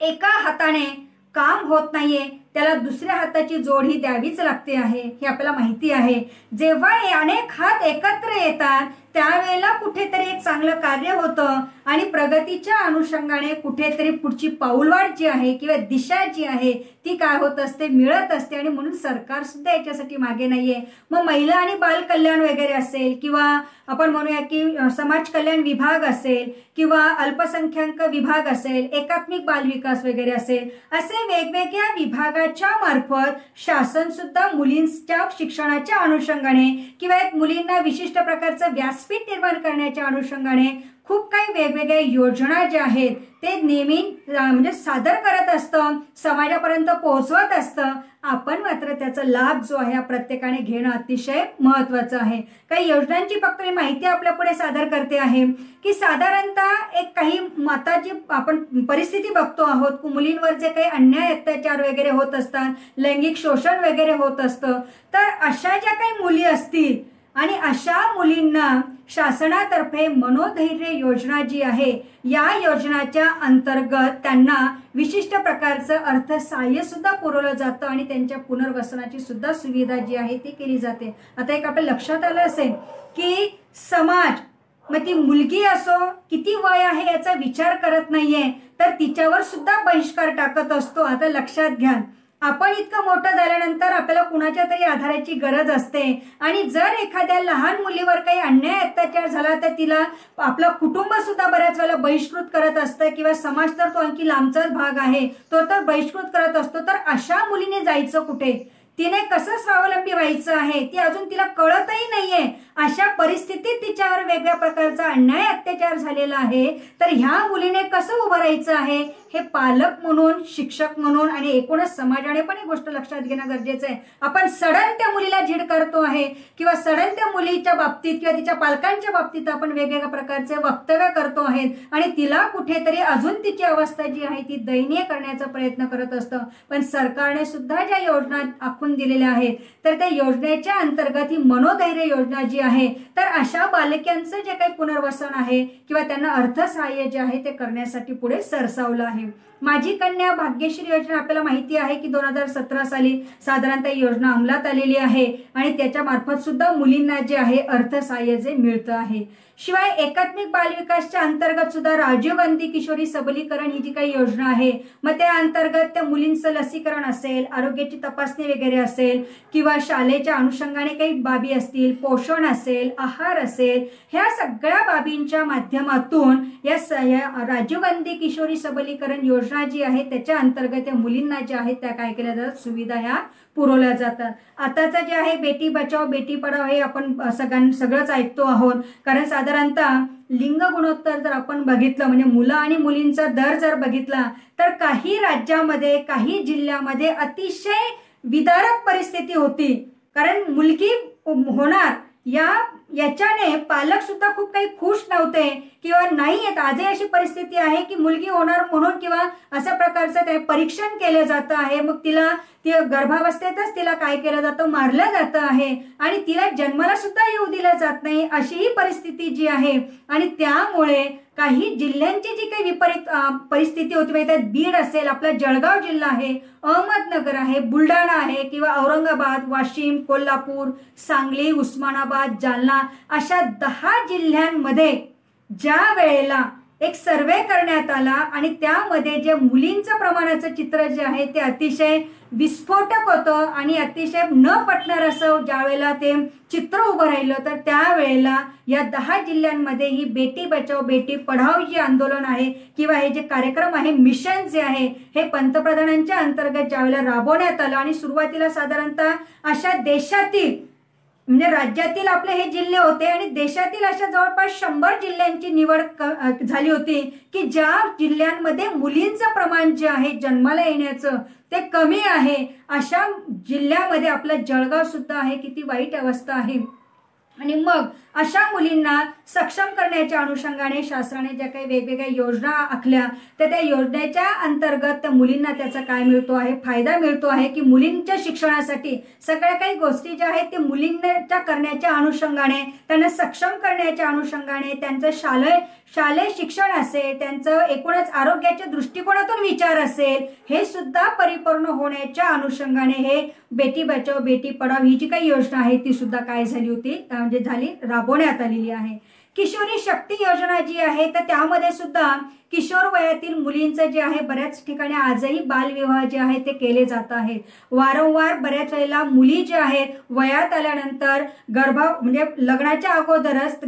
Speaker 3: एका हाताने काम होत नाहीये, त्याला दुसऱ्या हाताची जोड ही द्यावीच लागते आहे, हे आपल्याला माहिती आहे. जेव्हा अनेक हात एकत्र येतात त्यावेळेला कुठेतरी एक चांगलं कार्य होतं आणि प्रगतीच्या अनुषंगाने कुठेतरी पुढची पाऊलवाट जी आहे किंवा दिशा जी आहे ती काय होत असते, मिळत असते. आणि म्हणून सरकार सुद्धा याच्यासाठी मागे नाहीये. मग महिला आणि बाल कल्याण वगैरे असेल किंवा आपण म्हणूया की समाज कल्याण विभाग असेल किंवा अल्पसंख्याक विभाग असेल, एकात्मिक बाल विकास वगैरे असेल, असे वेगवेगळ्या विभागाच्या मार्फत शासन सुद्धा मुलींच्या शिक्षणाच्या अनुषंगाने किंवा एक मुलींना विशिष्ट प्रकारचं व्यासपीठ निर्माण करण्याच्या अनुषंगाने खूप काही वेगवेगळ्या योजना ज्या आहेत ते नेहमी म्हणजे सादर करत असतं, समाजापर्यंत पोहोचवत असतं. आपण मात्र त्याचा लाभ जो आहे प्रत्येकाने घेणं अतिशय महत्वाचं आहे. काही योजनांची फक्त मी माहिती आपल्या पुढे सादर करते आहे की साधारणतः एक काही आता जी आपण परिस्थिती बघतो आहोत, मुलींवर जे काही अन्याय अत्याचार वगैरे होत असतात, लैंगिक शोषण वगैरे होत असतं, तर अशा ज्या काही मुली असतील आणि अशा मुलींना शासनातर्फे मनोधैर्य योजना जी आहे या योजनाच्या अंतर्गत त्यांना विशिष्ट प्रकारचं अर्थसहाय्य सुद्धा पुरवलं जातं आणि त्यांच्या पुनर्वसनाची सुद्धा सुविधा जी आहे ती केली जाते. आता एक आपल्या लक्षात आलं असेल की समाज मग ती मुलगी असो, किती वय आहे याचा विचार करत नाहीये, तर तिच्यावर सुद्धा बहिष्कार टाकत असतो. आता लक्षात घ्या, आपण इतकं मोठं झाल्यानंतर आपल्याला कुणाच्या तरी आधाराची गरज असते आणि जर एखाद्या लहान मुलीवर काही अन्याय अत्याचार झाला तर तिला आपलं कुटुंब सुद्धा बऱ्याच वेळेला बहिष्कृत करत असतं किंवा समाज तर तो आणखी लांबचाच भाग आहे, तो तर बहिष्कृत करत असतो. तर अशा मुलीने जायचं कुठे, तिने कसं स्वावलंबी व्हायचं आहे ती अजून तिला कळतही नाहीये. अशा परिस्थितीत तिच्यावर वेगळ्या प्रकारचा अन्याय अत्याचार झालेला आहे. तर ह्या मुलीने कसं उभं राहायचं आहे हे पालक म्हणून, शिक्षक म्हणून आणि एकूणच समाजाने पण ही गोष्ट लक्षात घेणं गरजेचं आहे. आपण सडन त्या मुलीला झीड करतो आहे किंवा सडन त्या मुलीच्या बाबतीत किंवा तिच्या पालकांच्या बाबतीत आपण वेगवेगळ्या प्रकारचे वक्तव्य करतो आहेत आणि तिला कुठेतरी अजून तिची अवस्था जी आहे ती दयनीय करण्याचा प्रयत्न करत असतं. पण सरकारने सुद्धा ज्या योजना आखून दिलेल्या आहेत तर त्या योजनेच्या अंतर्गत ही मनोधैर्य योजना जी आहे तर अशा बालकांचं जे काही पुनर्वसन आहे किंवा त्यांना अर्थसहाय्य जे आहे ते करण्यासाठी पुढे सरसावलं आहे. माझी कन्या भाग्यश्री योजना आपल्याला माहिती आहे की 2017 साली साधारणतः योजना अंमलात आलेली आहे आणि त्याच्या मार्फत सुद्धा मुलींना जे आहे अर्थसहाय्य जे मिळतं आहे. शिवाय एकात्मिक बालविकासच्या अंतर्गत सुद्धा राजीव गांधी किशोरी सबलीकरण ही जी काही योजना आहे मग त्या अंतर्गत त्या मुलींचं लसीकरण असेल, आरोग्याची तपासणी वगैरे असेल किंवा शाळेच्या अनुषंगाने काही बाबी असतील, पोषण असेल, आहार असेल, ह्या सगळ्या बाबींच्या माध्यमातून या राजीव गांधी किशोरी सबलीकरण योजना जी आहे त्याच्या अंतर्गत त्या मुलींना ज्या आहेत त्या काय केल्या जातात, सुविधा ह्या पुरवल्या जातात. आताचं जे आहे बेटी बचाव बेटी पढाव हे आपण सगळंच ऐकतो आहोत. कारण साधारणतः लिंग गुणोत्तर जर आपण बघितलं म्हणजे मुलं आणि मुलींचा दर जर बघितला तर काही राज्यामध्ये, काही जिल्ह्यामध्ये अतिशय विदारक परिस्थिती होती. कारण मुलगी होणार याच्याने पालक सुद्धा खूप काही खुश नव्हते किंवा नाही येत. आजही अशी परिस्थिती आहे की मुलगी होणार म्हणून किंवा अशा प्रकारचं ते परीक्षण केलं जातं आहे, मग तिला गर्भावस्थेतच तिला काय केलं जातं, मारलं जातं आहे आणि तिला जन्माला सुद्धा येऊ दिलं जात नाही, अशी ही परिस्थिती जी आहे. आणि त्यामुळे काही जिल्ह्यांची जी काही विपरीत परिस्थिती होती म्हणजे त्यात बीड असेल, आपला जळगाव जिल्हा आहे, अहमदनगर आहे, बुलढाणा आहे किंवा औरंगाबाद, वाशिम, कोल्हापूर, सांगली, उस्मानाबाद, जालना अशा 10 जिल्ह्यांमध्ये ज्या वेळेला एक सर्वे करण्यात आला आणि त्यामध्ये जे मुलींचं प्रमाणाचं चित्र जे आहे ते अतिशय विस्फोटक होतं आणि अतिशय न पटणार असं ज्या वेळेला ते चित्र उभं राहिलं तर त्यावेळेला या 10 जिल्ह्यांमध्ये ही बेटी बचाव बेटी पढाव जे आंदोलन आहे किंवा हे जे कार्यक्रम आहे, मिशन जे आहे हे पंतप्रधानांच्या अंतर्गत ज्या वेळेला राबवण्यात आलं आणि सुरुवातीला साधारणतः अशा देशातील म्हणजे राज्यातील आपले हे जिल्हे होते आणि देशातील अशा जवळपास 100 जिल्ह्यांची निवड झाली होती की ज्या जिल्ह्यांमध्ये मुलींचं प्रमाण जे आहे जन्माला येण्याचं ते कमी आहे. अशा जिल्ह्यामध्ये आपलं जळगाव सुद्धा आहे. किती वाईट अवस्था आहे. आणि मग अशा मुलींना सक्षम करण्याच्या अनुषंगाने शासनाने ज्या काही वेगवेगळ्या योजना आखल्या तर त्या योजनेच्या अंतर्गत त्या मुलींना त्याचा काय मिळतो आहे, फायदा मिळतो आहे की मुलींच्या शिक्षणासाठी सगळ्या काही गोष्टी ज्या आहेत ते मुलींच्या करण्याच्या अनुषंगाने, त्यांना सक्षम करण्याच्या अनुषंगाने, त्यांचं शालेय शिक्षण असेल, त्यांचं एकूणच आरोग्याच्या दृष्टिकोनातून विचार असेल, हे सुद्धा परिपूर्ण होण्याच्या अनुषंगाने हे बेटी बचाव बेटी पढाव ही जी काही योजना आहे ती सुद्धा काय झाली होती म्हणजे राबवण्यात आलेली आहे. किशोरी शक्ती योजना जी आहे तर त्यामध्ये सुद्धा किशोर वयातील मुलींचं जे आहे बऱ्याच ठिकाणी आजही बालविवाह जे आहे ते केले जात आहेत. वारंवार बऱ्याच वेळेला मुली जे आहेत वयात आल्यानंतर म्हणजे लग्नाच्या अगोदरच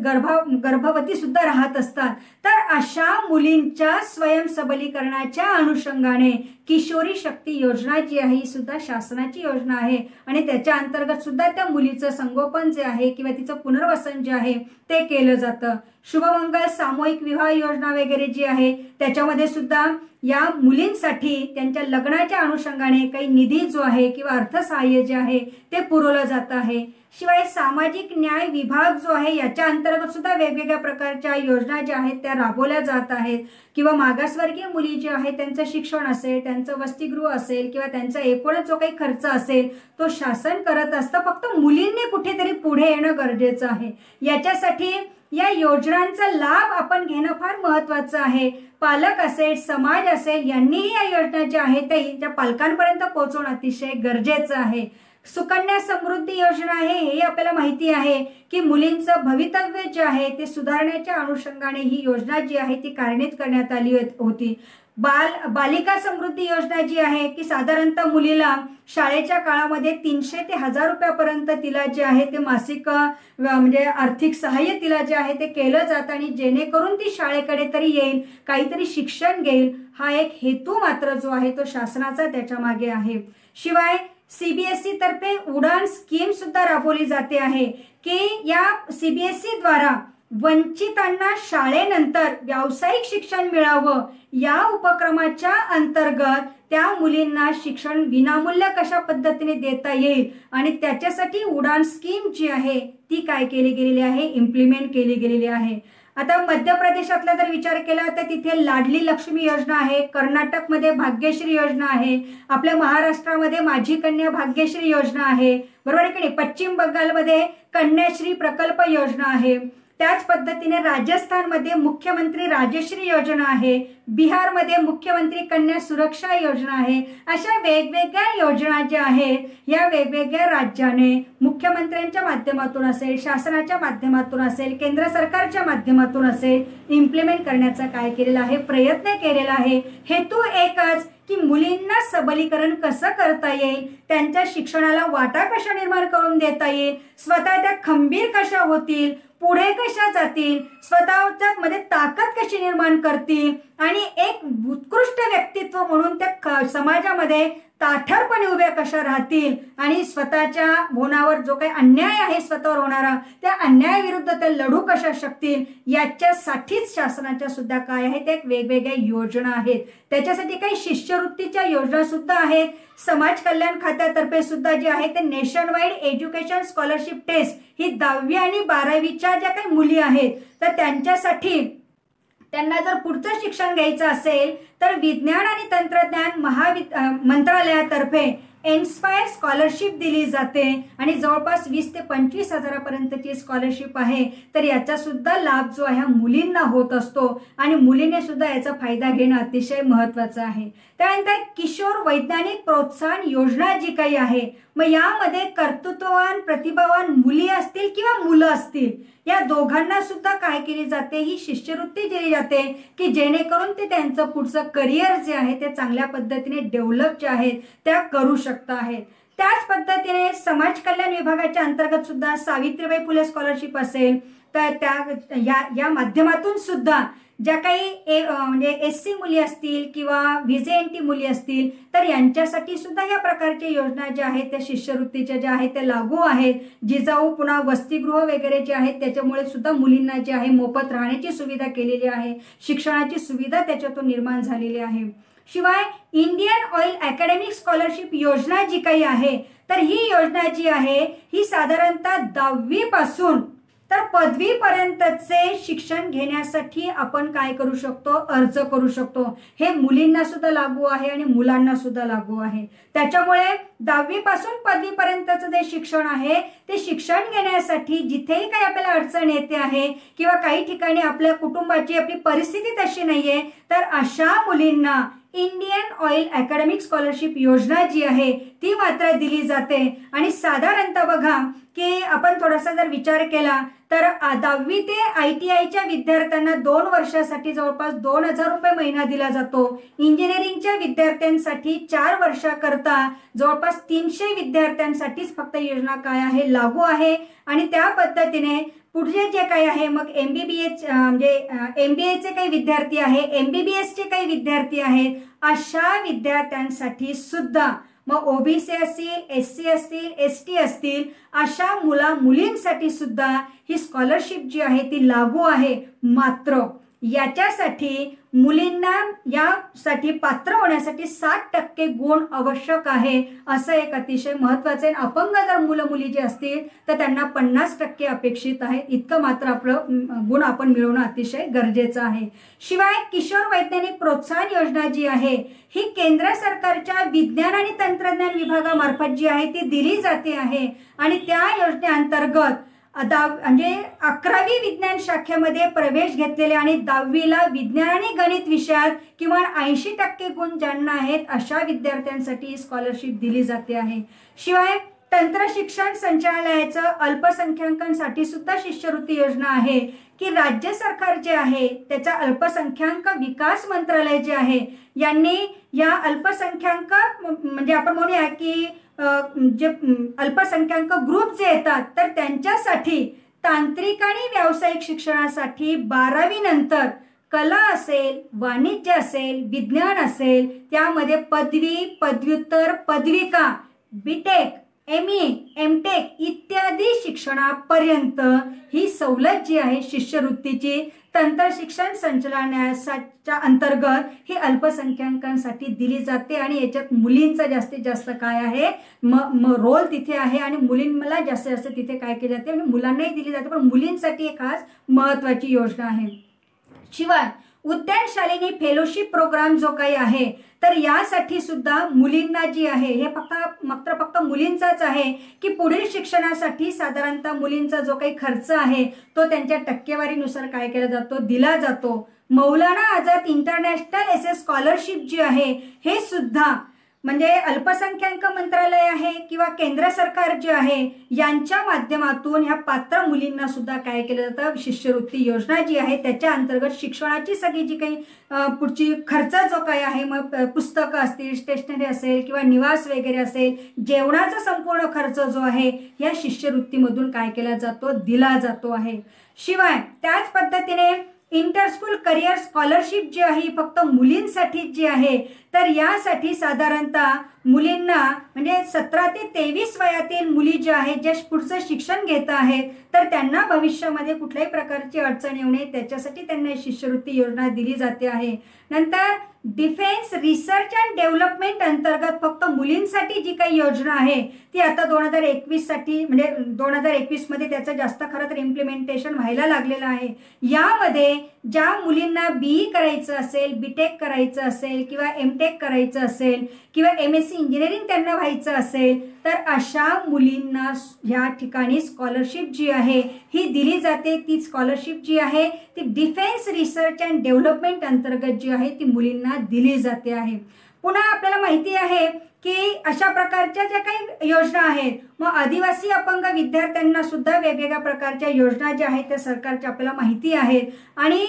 Speaker 3: गर्भवती सुद्धा राहत असतात. तर अशा मुलींच्या स्वयं सबलीकरणाच्या अनुषंगाने किशोरी शक्ती योजना जी आहे ही सुद्धा शासनाची योजना आहे आणि त्याच्या अंतर्गत सुद्धा त्या मुलीचं संगोपन जे आहे किंवा तिचं पुनर्वसन जे आहे ते केलं जातं. शुभमंगल सामूहिक विवाह योजना वगैरे जी आहे त्याच्यामध्ये सुद्धा या मुलींसाठी त्यांच्या लग्नाच्या अनुषंगाने काही निधी जो आहे किंवा अर्थसहाय्य जे आहे ते पुरवलं जात आहे. शिवाय सामाजिक न्याय विभाग जो आहे याच्या अंतर्गत सुद्धा वेगवेगळ्या प्रकारच्या योजना ज्या आहेत त्या राबवल्या जात आहेत किंवा मागासवर्गीय मुली जे आहेत त्यांचं शिक्षण असेल, त्यांचं वसतिगृह असेल किंवा त्यांचा एकूणच जो काही खर्च असेल तो शासन करत असतं. फक्त मुलींनी कुठेतरी पुढे येणं गरजेचं आहे. याच्यासाठी या योजनांचा लाभ आपण घेणं फार महत्वाचं आहे. पालक असेल, समाज असेल यांनीही या योजना ज्या आहेत त्या पालकांपर्यंत पोहोचवणं अतिशय गरजेचं आहे. सुकन्या समृद्धी योजना आहे हे आपल्याला माहिती आहे की मुलींचं भवितव्य जे आहे ते सुधारण्याच्या अनुषंगाने ही योजना जी आहे ती कार्यान्वित करण्यात आली होती. बालिका समृद्धी योजना जी आहे की साधारणतः मुलीला शाळेच्या काळामध्ये 300 ते 1000 रुपयापर्यंत तिला जे आहे ते मासिक म्हणजे आर्थिक सहाय्य तिला जे आहे ते केलं जातं आणि जेणेकरून ती शाळेकडे तरी येईल, काहीतरी शिक्षण घेईल, हा एक हेतू मात्र जो आहे तो शासनाचा त्याच्या मागे आहे. शिवाय CBSE तर्फे उडान स्कीम सुद्धा राबवली जाते आहे की या CBSE द्वारा वंचितांना शाळेनंतर व्यावसायिक शिक्षण मिळावं या उपक्रमाच्या अंतर्गत त्या मुलींना शिक्षण विनामूल्य कशा पद्धतीने देता येईल आणि त्याच्यासाठी उडान स्कीम जी आहे ती काय केली गेलेली आहे, इम्प्लिमेंट केली गेलेली आहे. आता मध्य प्रदेशातला जर विचार केला तर तिथे लाडली लक्ष्मी योजना आहे, कर्नाटकमध्ये भाग्यश्री योजना आहे, आपल्या महाराष्ट्रामध्ये माझी कन्या भाग्यश्री योजना आहे, बरोबर आहे की नाही. पश्चिम बंगालमध्ये कन्याश्री प्रकल्प योजना आहे. त्याच पद्धतीने राजस्थानमध्ये मुख्यमंत्री राजश्री योजना आहे, बिहारमध्ये मुख्यमंत्री कन्या सुरक्षा योजना आहे. अशा वेगवेगळ्या योजना ज्या आहेत या वेगवेगळ्या राज्याने मुख्यमंत्र्यांच्या माध्यमातून असेल, शासनाच्या माध्यमातून असेल, केंद्र सरकारच्या माध्यमातून असेल, इम्प्लिमेंट करण्याचा काय केलेला आहे, प्रयत्न केलेला आहे. हेतू एकच की मुलींना सबलीकरण कसं करता येईल, त्यांच्या शिक्षणाला वाटा कशा निर्माण करून देता येईल, स्वतः त्या खंबीर कशा होतील, पुढे कशा जातील, स्वतःच्या मध्ये ताकद कशी निर्माण करतील आणि एक उत्कृष्ट व्यक्तित्व म्हणून त्या समाजामध्ये ताठरपणे उभ्या कशा राहतील आणि स्वतःच्या होण्यावर जो काही अन्याय आहे स्वतःवर होणारा त्या अन्यायाविरुद्ध ते लढू कशा शकतील याच्यासाठीच शासनाच्या सुद्धा काय आहे ते वेगवेगळ्या योजना आहेत. त्याच्यासाठी काही शिष्यवृत्तीच्या योजना सुद्धा आहेत. समाज कल्याण खात्यातर्फे सुद्धा जे आहे ते nationwide education scholarship test ही 10वी आणि 12वीच्या ज्या काही मुली आहेत तर त्यांच्यासाठी त्यांना जर पुढचं शिक्षण घ्यायचं असेल तर विज्ञान आणि तंत्रज्ञान मंत्रालयातर्फे इन्स्पायर स्कॉलरशिप दिली जाते आणि जवळपास 20 ते 25 हजारापर्यंतची स्कॉलरशिप आहे. तर याचा सुद्धा लाभ जो आहे मुलींना होत असतो आणि मुलीने सुद्धा याचा फायदा घेणं अतिशय महत्त्वाचं आहे. त्यानंतर किशोर वैज्ञानिक प्रोत्साहन योजना जी काही आहे मग यामध्ये कर्तृत्ववान प्रतिभावान मुली असतील किंवा मुलं असतील या दोघांना सुद्धा काय केली जाते, ही शिष्यवृत्ती दिली जाते की जेणेकरून ते त्यांचं पुढचं करिअर जे आहे ते चांगल्या पद्धतीने डेव्हलप जे आहेत त्या करू शकत आहेत. त्याच पद्धतीने समाज कल्याण विभागाच्या अंतर्गत सुद्धा सावित्रीबाई फुले स्कॉलरशिप असेल तर या माध्यमातून सुद्धा ज्या काही म्हणजे SC मुली असतील किंवा VJNT मुली असतील तर यांच्यासाठी सुद्धा या प्रकारच्या योजना ज्या आहेत त्या शिष्यवृत्तीच्या ज्या आहेत त्या लागू आहेत. जिजाऊ पुन्हा वसतिगृह वगैरे जे आहेत त्याच्यामुळे सुद्धा मुलींना जे आहे मोफत राहण्याची सुविधा केलेली आहे, शिक्षणाची सुविधा त्याच्यातून निर्माण झालेली आहे. शिवाय इंडियन ऑइल अकॅडमिक स्कॉलरशिप योजना जी काही आहे तर ही योजना जी आहे ही साधारणतः 10वी पासून तर पदवीपर्यंतचे शिक्षण घेण्यासाठी आपण काय करू शकतो, अर्ज करू शकतो. हे मुलींना सुद्धा लागू आहे आणि मुलांना सुद्धा लागू आहे. त्याच्यामुळे 10वी पासून पदवीपर्यंतचं जे शिक्षण आहे ते शिक्षण घेण्यासाठी जिथेही काही आपल्याला अडचण येते आहे किंवा काही ठिकाणी आपल्या कुटुंबाची आपली परिस्थिती तशी नाहीये तर अशा मुलींना इंडियन ऑइल अकॅडमिक स्कॉलरशिप योजना जी आहे ती मात्र दिली जाते. आणि साधारणतः बघा की आपण थोडासा जर विचार केला तर 10वी ते ITIच्या विद्यार्थ्यांना 2 वर्षासाठी जवळपास 2000 रुपये महिना दिला जातो. इंजिनिअरिंगच्या विद्यार्थ्यांसाठी 4 वर्षाकरता जवळपास 300 विद्यार्थ्यांसाठीच फक्त योजना काय आहे लागू आहे. आणि त्या पद्धतीने पुढचे जे काही आहे मग MBBS म्हणजे MBAचे काही विद्यार्थी आहे, MBBSचे काही विद्यार्थी आहेत, अशा विद्यार्थ्यांसाठी सुद्धा मग OBC असतील, SC असतील, ST असतील अशा मुलींसाठी सुद्धा ही स्कॉलरशिप जी आहे ती लागू आहे. मात्र याच्यासाठी मुलींना यासाठी पात्र होण्यासाठी 60% गुण आवश्यक आहे असं एक अतिशय महत्त्वाचं आहे. अपंग जर मुली जे असतील तर त्यांना 50% अपेक्षित आहे. इतकं मात्र आपलं गुण आपण मिळवणं अतिशय गरजेचं आहे. शिवाय किशोर वैज्ञानिक प्रोत्साहन योजना जी आहे ही केंद्र सरकारच्या विज्ञान आणि तंत्रज्ञान विभागामार्फत जी आहे ती दिली जाते आहे आणि त्या योजनेअंतर्गत म्हणजे 11वी विज्ञान शाखेमध्ये प्रवेश घेतलेले आणि 10वीला विज्ञान आणि गणित विषयात किमान 80% गुण ज्यांना आहेत अशा विद्यार्थ्यांसाठी स्कॉलरशिप दिली जाते आहे. शिवाय तंत्र शिक्षण संचालनालयाचं अल्पसंख्याकांसाठी सुद्धा शिष्यवृत्ती योजना आहे की राज्य सरकार जे आहे त्याचा अल्पसंख्याक विकास मंत्रालय जे आहे यांनी या अल्पसंख्याक म्हणजे आपण म्हणूया की जे अल्पसंख्याक ग्रुप जे येतात तर त्यांच्यासाठी तांत्रिक आणि व्यावसायिक शिक्षणासाठी 12वी नंतर कला असेल, वाणिज्य असेल, विज्ञान असेल, त्यामध्ये पदवी, पदव्युत्तर, पदविका, बीटेक, ME, MTech इत्यादी शिक्षणापर्यंत ही सवलत जी आहे शिष्यवृत्तीची तंत्र शिक्षण संचालनालयाच्या अंतर्गत ही अल्पसंख्याकांसाठी दिली जाते आणि याच्यात मुलींचा जास्तीत जास्त काय आहे रोल तिथे आहे आणि मुलींना जास्तीत जास्त तिथे काय केले जाते आणि मुलांनाही दिली जाते पण मुलींसाठी एक खास महत्त्वाची योजना आहे. शिवाय उद्यान शालिनी फेलोशिप प्रोग्राम जो काही आहे तर यासाठी सुद्धा मुलींना जी आहे हे फक्त मुलींचाच आहे की पुढील शिक्षणासाठी साधारणतः मुलींचा जो काही खर्च आहे तो त्यांच्या टक्केवारीनुसार काय केला जातो दिला जातो. Maulana Azad international SS scholarship जी आहे हे सुद्धा म्हणजे अल्पसंख्याक मंत्रालय आहे किंवा केंद्र सरकार जे आहे यांच्या माध्यमातून ह्या पात्र मुलींना सुद्धा काय केलं जातं शिष्यवृत्ती योजना जी आहे त्याच्या अंतर्गत शिक्षणाची सगळी जी काही पुढची खर्च जो काही आहे मग पुस्तकं असतील, स्टेशनरी असेल किंवा निवास वगैरे असेल, जेवणाचा संपूर्ण खर्च जो आहे या शिष्यवृत्तीमधून काय केला जातो दिला जातो आहे. शिवाय त्याच पद्धतीने इंटरस्कूल करिअर स्कॉलरशिप जी आहे फक्त मुलींसाठी जी आहे तर यासाठी साधारणतः मुलींना म्हणजे 17 ते 23 वयातील मुली ज्या आहेत ज्या पुढचं शिक्षण घेत आहेत तर त्यांना भविष्यामध्ये कुठल्याही प्रकारची अडचण येऊ नये त्याच्यासाठी त्यांना शिष्यवृत्ती योजना दिली जाते आहे. नंतर डिफेन्स रिसर्च अँड डेव्हलपमेंट अंतर्गत फक्त मुलींसाठी जी काही योजना आहे ती आता 2021 साठी म्हणजे 2021 मध्ये त्याचं जास्त खरं तर इम्प्लिमेंटेशन व्हायला लागलेलं आहे. यामध्ये ज्या मुलींना BE करायचं असेल, बीटेक करायचं असेल किंवा MTech करायचं असेल किंवा MSc इंजिनिअरिंग त्यांना व्हायचं असेल तर अशा मुलींना या ठिकाणी स्कॉलरशिप जी आहे ही दिली जाते. ती स्कॉलरशिप जी आहे ती डिफेन्स रिसर्च अँड डेव्हलपमेंट अंतर्गत जी आहे ती मुलींना दिली जाते आहे. पुन्हा आपल्याला माहिती आहे की अशा प्रकारच्या ज्या काही योजना आहेत मग आदिवासी अपंग विद्यार्थ्यांना सुद्धा वेगवेगळ्या प्रकारच्या योजना ज्या आहेत त्या सरकारच्या आपल्याला माहिती आहेत आणि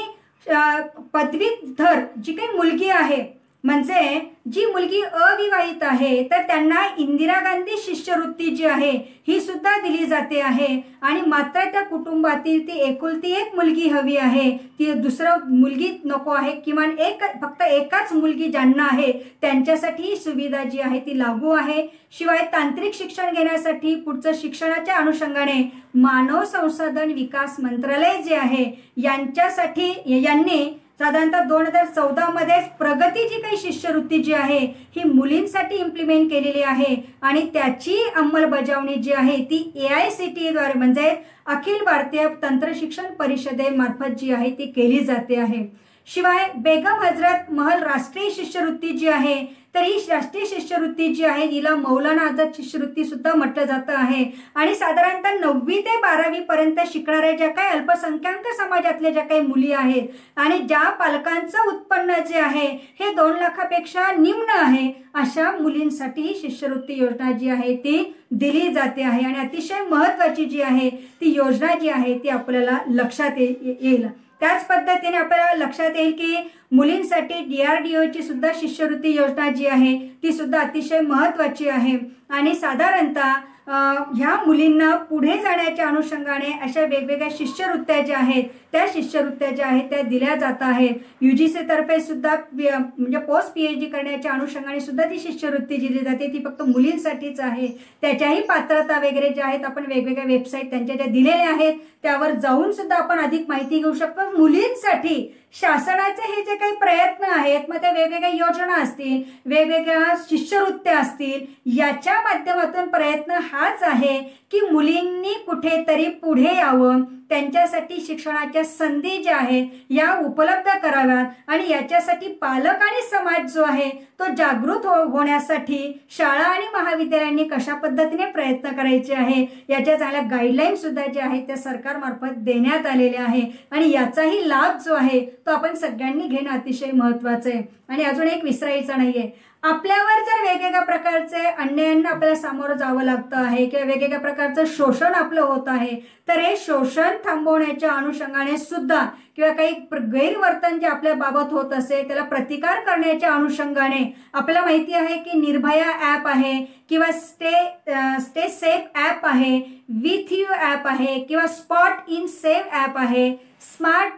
Speaker 3: पदवीधर जी काही मुलगी आहे म्हणजे जी मुलगी अविवाहित आहे तर त्यांना इंदिरा गांधी शिष्यवृत्ती जी आहे ही सुद्धा दिली जाते आहे आणि मात्र त्या कुटुंबातील ती एकुलती एक मुलगी हवी आहे ती दुसरं मुलगी नको आहे किमान फक्त एकाच मुलगी ज्यांना आहे त्यांच्यासाठी ही सुविधा जी आहे ती लागू आहे. शिवाय तांत्रिक शिक्षण घेण्यासाठी पुढचं शिक्षणाच्या अनुषंगाने मानव संसाधन विकास मंत्रालय जे आहे यांच्यासाठी यांनी साधारणतः 2014 मध्ये प्रगती जी काही शिष्यवृत्ती जी आहे ही मुलींसाठी इम्प्लिमेंट केलेली आहे आणि त्याची अंमलबजावणी जी आहे ती AICTE द्वारे म्हणजे अखिल भारतीय तंत्र शिक्षण परिषदेमार्फत जी आहे ती केली जाते आहे. शिवाय बेगम हजरत महल राष्ट्रीय शिष्यवृत्ती जी आहे तर ही राष्ट्रीय शिष्यवृत्ती जी आहे हिला मौलाना आझाद शिष्यवृत्ती सुद्धा म्हटलं जातं आहे आणि साधारणतः 9वी ते 12वी पर्यंत शिकणाऱ्या ज्या काही अल्पसंख्याक समाजातल्या ज्या काही मुली आहेत आणि ज्या पालकांचं उत्पन्न जे आहे हे 2 लाखापेक्षा निम्न आहे अशा मुलींसाठी ही शिष्यवृत्ती योजना जी आहे ती दिली जाते आहे आणि अतिशय महत्त्वाची जी आहे ती योजना जी आहे ती आपल्याला लक्षात येईल. त्याच पद्धतीने आपल्याला लक्षात येईल की मुलींसाठी DRDOची सुद्धा शिष्यवृत्ती योजना जी आहे ती सुद्धा अतिशय महत्त्वाची आहे आणि साधारणतः ह्या मुलींना पुढे जाण्याच्या अनुषंगाने अशा वेगवेगळ्या शिष्यवृत्त्या ज्या आहेत त्या शिष्यवृत्त्या ज्या आहेत त्या दिल्या जात आहेत. UGC तर्फे सुद्धा म्हणजे पोस्ट PhD करण्याच्या अनुषंगाने सुद्धा ती शिष्यवृत्ती दिली जाते ती फक्त मुलींसाठीच आहे. त्याच्याही पात्रता वगैरे ज्या आहेत आपण वेगवेगळ्या वेबसाईट त्यांच्या ज्या दिलेल्या आहेत त्यावर जाऊन सुद्धा आपण अधिक माहिती घेऊ शकतो. मुलींसाठी शासनाचे हे जे काही प्रयत्न आहेत मग त्या वेगवेगळ्या योजना असतील, वेगवेगळ्या शिष्यवृत्त्या असतील याच्या माध्यमातून प्रयत्न हाच आहे की मुलींनी कुठेतरी पुढे यावं, त्यांच्यासाठी शिक्षणाच्या संधी ज्या आहेत या उपलब्ध कराव्यात आणि याच्यासाठी पालक आणि समाज जो आहे तो जागृत होण्यासाठी शाळा आणि महाविद्यालयांनी कशा पद्धतीने प्रयत्न करायचे आहे याच्या चांगल्या गाईडलाईन सुद्धा ज्या आहेत त्या सरकारमार्फत देण्यात आलेल्या आहे आणि याचाही लाभ जो आहे तो आपण सगळ्यांनी घेणं अतिशय महत्त्वाचं आहे. आणि अजून एक विसरायचं नाहीये, आपल्यावर जर वेगवेगळ्या प्रकारचे अन्यायांना आपल्याला सामोरं जावं लागतं आहे किंवा वेगवेगळ्या प्रकारचं शोषण आपलं होत आहे, तर हे शोषण थांबवण्याच्या अनुषंगाने सुद्धा किंवा काही गैरवर्तन जे आपल्या बाबत होत असेल त्याला प्रतिकार करण्याच्या अनुषंगाने आपल्याला माहिती आहे की निर्भया ॲप आहे किंवा स्टे सेफ ॲप आहे, विथ यू ॲप आहे किंवा स्पॉट इन सेव्ह ॲप आहे, स्मार्ट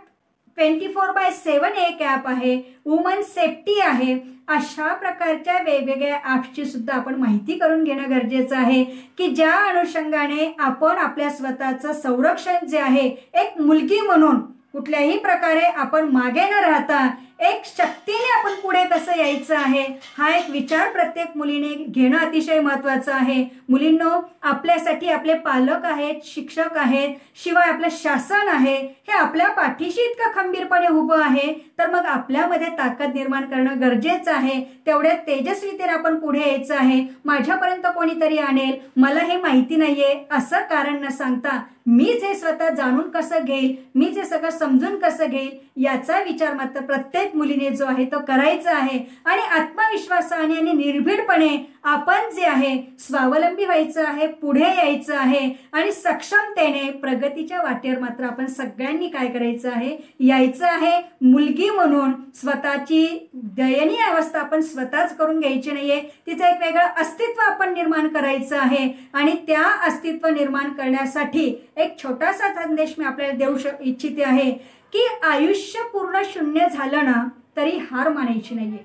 Speaker 3: 24/7 एक ॲप आहे, वुमन सेफ्टी आहे. अशा प्रकारच्या वेगवेगळ्या ॲप्सची सुद्धा आपण माहिती करून घेणं गरजेचं आहे की ज्या अनुषंगाने आपण आपल्या स्वतःचं संरक्षण जे आहे एक मुलगी म्हणून कुठल्याही प्रकारे आपण मागे न राहता एक शक्तीने आपण पुढे कसं यायचं आहे हा एक विचार प्रत्येक मुलीने घेणं अतिशय महत्त्वाचं आहे. मुलींनो, आपल्यासाठी आपले पालक आहेत, शिक्षक आहेत, शिवाय आपलं शासन आहे, हे आपल्या पाठीशी इतकं खंबीरपणे उभं आहे, तर मग आपल्यामध्ये ताकद निर्माण करणं गरजेचं आहे. तेवढ्या तेजस्वीतेने आपण पुढे यायचं आहे. माझ्यापर्यंत कोणीतरी आणेल, मला हे माहिती नाहीये असं कारण न सांगता मीच हे स्वतः जाणून कसं घेईल, मीच हे सगळं समजून कसं घेईल याचा विचार मात्र प्रत्येक मुलीने जो आहे तो करायचा आहे. आणि आत्मविश्वासाने आणि निर्भीडपणे आपण जे आहे स्वावलंबी व्हायचं आहे, पुढे यायचं आहे आणि सक्षमतेने प्रगतीच्या वाटेवर मात्र आपण सगळ्यांनी काय करायचं आहे, यायचं आहे. मुलगी म्हणून स्वतःची दयनीय अवस्था आपण स्वतःच करून घ्यायची नाहीये, तिचं एक वेगळं अस्तित्व आपण निर्माण करायचं आहे. आणि त्या अस्तित्व निर्माण करण्यासाठी एक छोटासा संदेश मी आपल्याला देऊ इच्छिते आहे की आयुष्य पूर्ण शून्य झालं ना तरी हार मानायची नाहीये.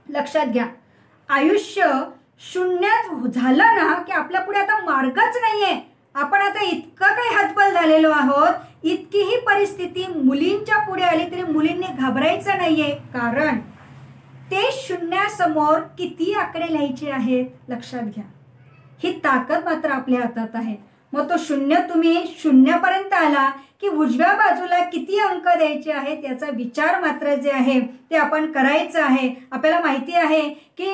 Speaker 3: लक्षात घ्या, आयुष्य शून्य झालं ना की आपल्या पुढे आता मार्गच नाहीये, आपण आता इतकं काही हतबल झालेलो आहोत, इतकीही परिस्थिती मुलींच्या पुढे आली तरी मुलींनी घाबरायचं नाहीये, कारण ते शून्यासमोर किती आकडे लिहायचे आहेत लक्षात घ्या. ही ताकद मात्र आपल्या हातात आहे. मग तो शून्य तुम्ही शून्यापर्यंत आला की उजव्या बाजूला किती अंक द्यायचे आहेत याचा विचार मात्र जे आहे ते आपण करायचं आहे. आपल्याला माहिती आहे की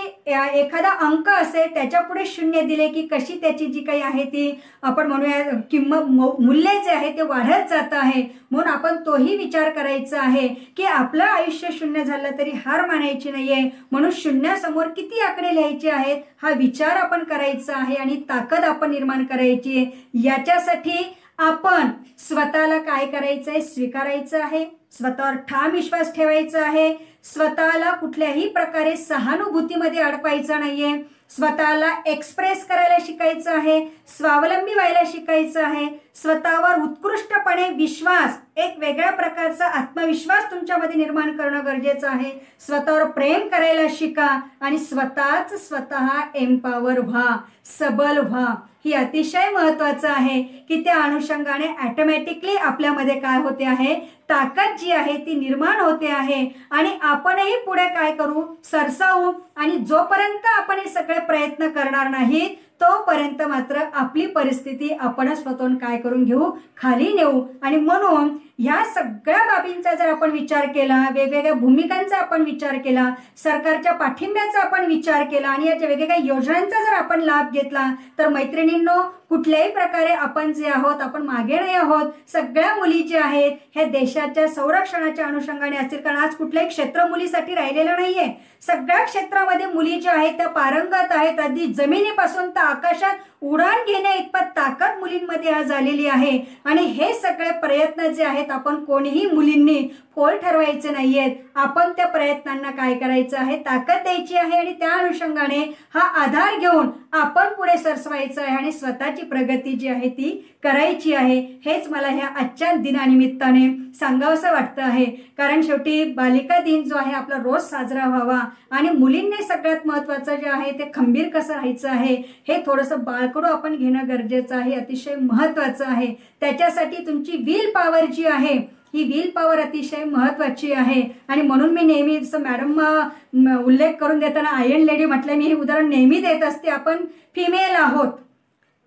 Speaker 3: एखादा अंक असेल त्याच्या पुढे शून्य दिले की कशी त्याची जी काही आहे ती आपण म्हणूया किंमत मूल्य जे आहे ते वाढत जात आहे. म्हणून आपण तोही विचार करायचा आहे की आपलं आयुष्य शून्य झालं तरी हार मानायची नाहीये. म्हणून शून्यासमोर किती आकडे लिहायचे आहेत हा विचार आपण करायचा आहे आणि ताकद आपण निर्माण करायची आहे. याच्यासाठी आपण स्वतःला काय करायचंय, स्वीकारायचं आहे, स्वतःवर ठाम विश्वास ठेवायचा आहे, स्वतःला कुठल्याही प्रकारे सहानुभूतीमध्ये अडकवायचं नाहीये, स्वतःला एक्सप्रेस करायला शिकायचं आहे, स्वावलंबी व्हायला शिकायचं आहे, स्वतःवर उत्कृष्टपणे विश्वास, एक वेगळ्या प्रकारचा आत्मविश्वास तुमच्यामध्ये निर्माण करणं गरजेचं आहे. स्वतःवर प्रेम करायला शिका आणि स्वतः एम्पावर व्हा, सबल व्हा. ही अतिशय महत्त्वाचं आहे की त्या अनुषंगाने ऑटोमॅटिकली आपल्यामध्ये काय होते आहे, ताकद जी आहे ती निर्माण होते आहे आणि आपणही पुढे काय करू, सरसावू. आणि जोपर्यंत आपण हे सगळे प्रयत्न करणार नाहीत तोपर्यंत मात्र आपली परिस्थिती आपणच स्वतःहून काय करून घेऊ, खाली नेऊ. आणि म्हणून ह्या सगळ्या बाबींचा जर आपण विचार केला, वेगवेगळ्या भूमिकांचा आपण विचार केला, सरकारच्या पाठिंब्याचा आपण विचार केला आणि याच्या वेगवेगळ्या योजनांचा जर आपण लाभ घेतला तर मैत्रिणींनो, कुठल्याही प्रकारे आपण जे आहोत आपण मागे नाही आहोत. सगळ्या मुली ज्या आहेत ह्या देशाच्या संरक्षणाच्या अनुषंगाने असतील, कारण आज कुठलंही क्षेत्र मुलीसाठी राहिलेलं नाहीये. सगळ्या क्षेत्रामध्ये मुली ज्या आहेत त्या पारंगत आहेत. अगदी जमिनीपासून तर आकाशात उडान घेण्या इतपत ताकद मुलींमध्ये आज आलेली आहे. आणि हे सगळे प्रयत्न जे आहेत आपण कोणीही मुलींनी फोल ठरवायचे नाहीयेत. आपण त्या प्रयत्नांना काय करायचं आहे, ताकद द्यायची आहे आणि त्या अनुषंगाने हा आधार घेऊन आपण पुढे सरसवायचं आहे आणि स्वतःची प्रगती जी आहे ती करायची आहे. हेच मला ह्या आजच्या दिनानिमित्ताने सांगावंसं वाटतं आहे. कारण शेवटी बालिका दिन जो आहे आपला रोज साजरा व्हावा आणि मुलींनी सगळ्यात महत्त्वाचं जे आहे ते खंबीर कसं राहायचं आहे हे थोडंसं बाळकडू आपण घेणं गरजेचं आहे, अतिशय महत्त्वाचं आहे. त्याच्यासाठी तुमची विल पॉवर जी आहे ही विल पॉवर अतिशय महत्त्वाची आहे. आणि म्हणून मी नेहमी जसं मॅडम उल्लेख करून देताना आयर्न लेडी म्हटलं, मी हे उदाहरण नेहमी देत असते. आपण फिमेल आहोत,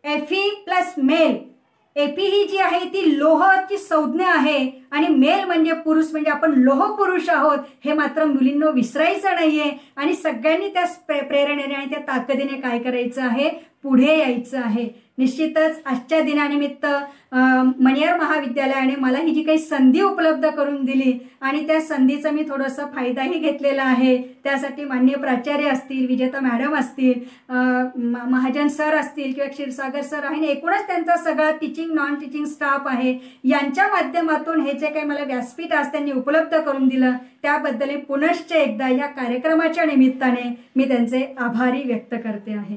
Speaker 3: एफी प्लस मेल. एपी ही जी आहे ती लोहाची संज्ञा आहे आणि मेल म्हणजे पुरुष, म्हणजे आपण लोह पुरुष आहोत. हे मात्र मुलींना विसरायचं नाहीये आणि सगळ्यांनी त्या प्रेरणेने आणि त्या ताकदीने काय करायचं आहे, पुढे यायचं आहे. निश्चितच आजच्या दिनानिमित्त मणियार महाविद्यालयाने मला ही जी काही संधी उपलब्ध करून दिली आणि त्या संधीचा मी थोडासा फायदाही घेतलेला आहे. त्यासाठी माननीय प्राचार्य असतील, विजेता मॅडम असतील, महाजन सर असतील किंवा क्षीरसागर सर आहे, एकूणच त्यांचा सगळा टीचिंग नॉन टीचिंग स्टाफ आहे, यांच्या माध्यमातून हे जे काही मला व्यासपीठ आज त्यांनी उपलब्ध करून दिलं त्याबद्दल पुनश्च एकदा या कार्यक्रमाच्या निमित्ताने मी त्यांचे आभारी व्यक्त करते आहे.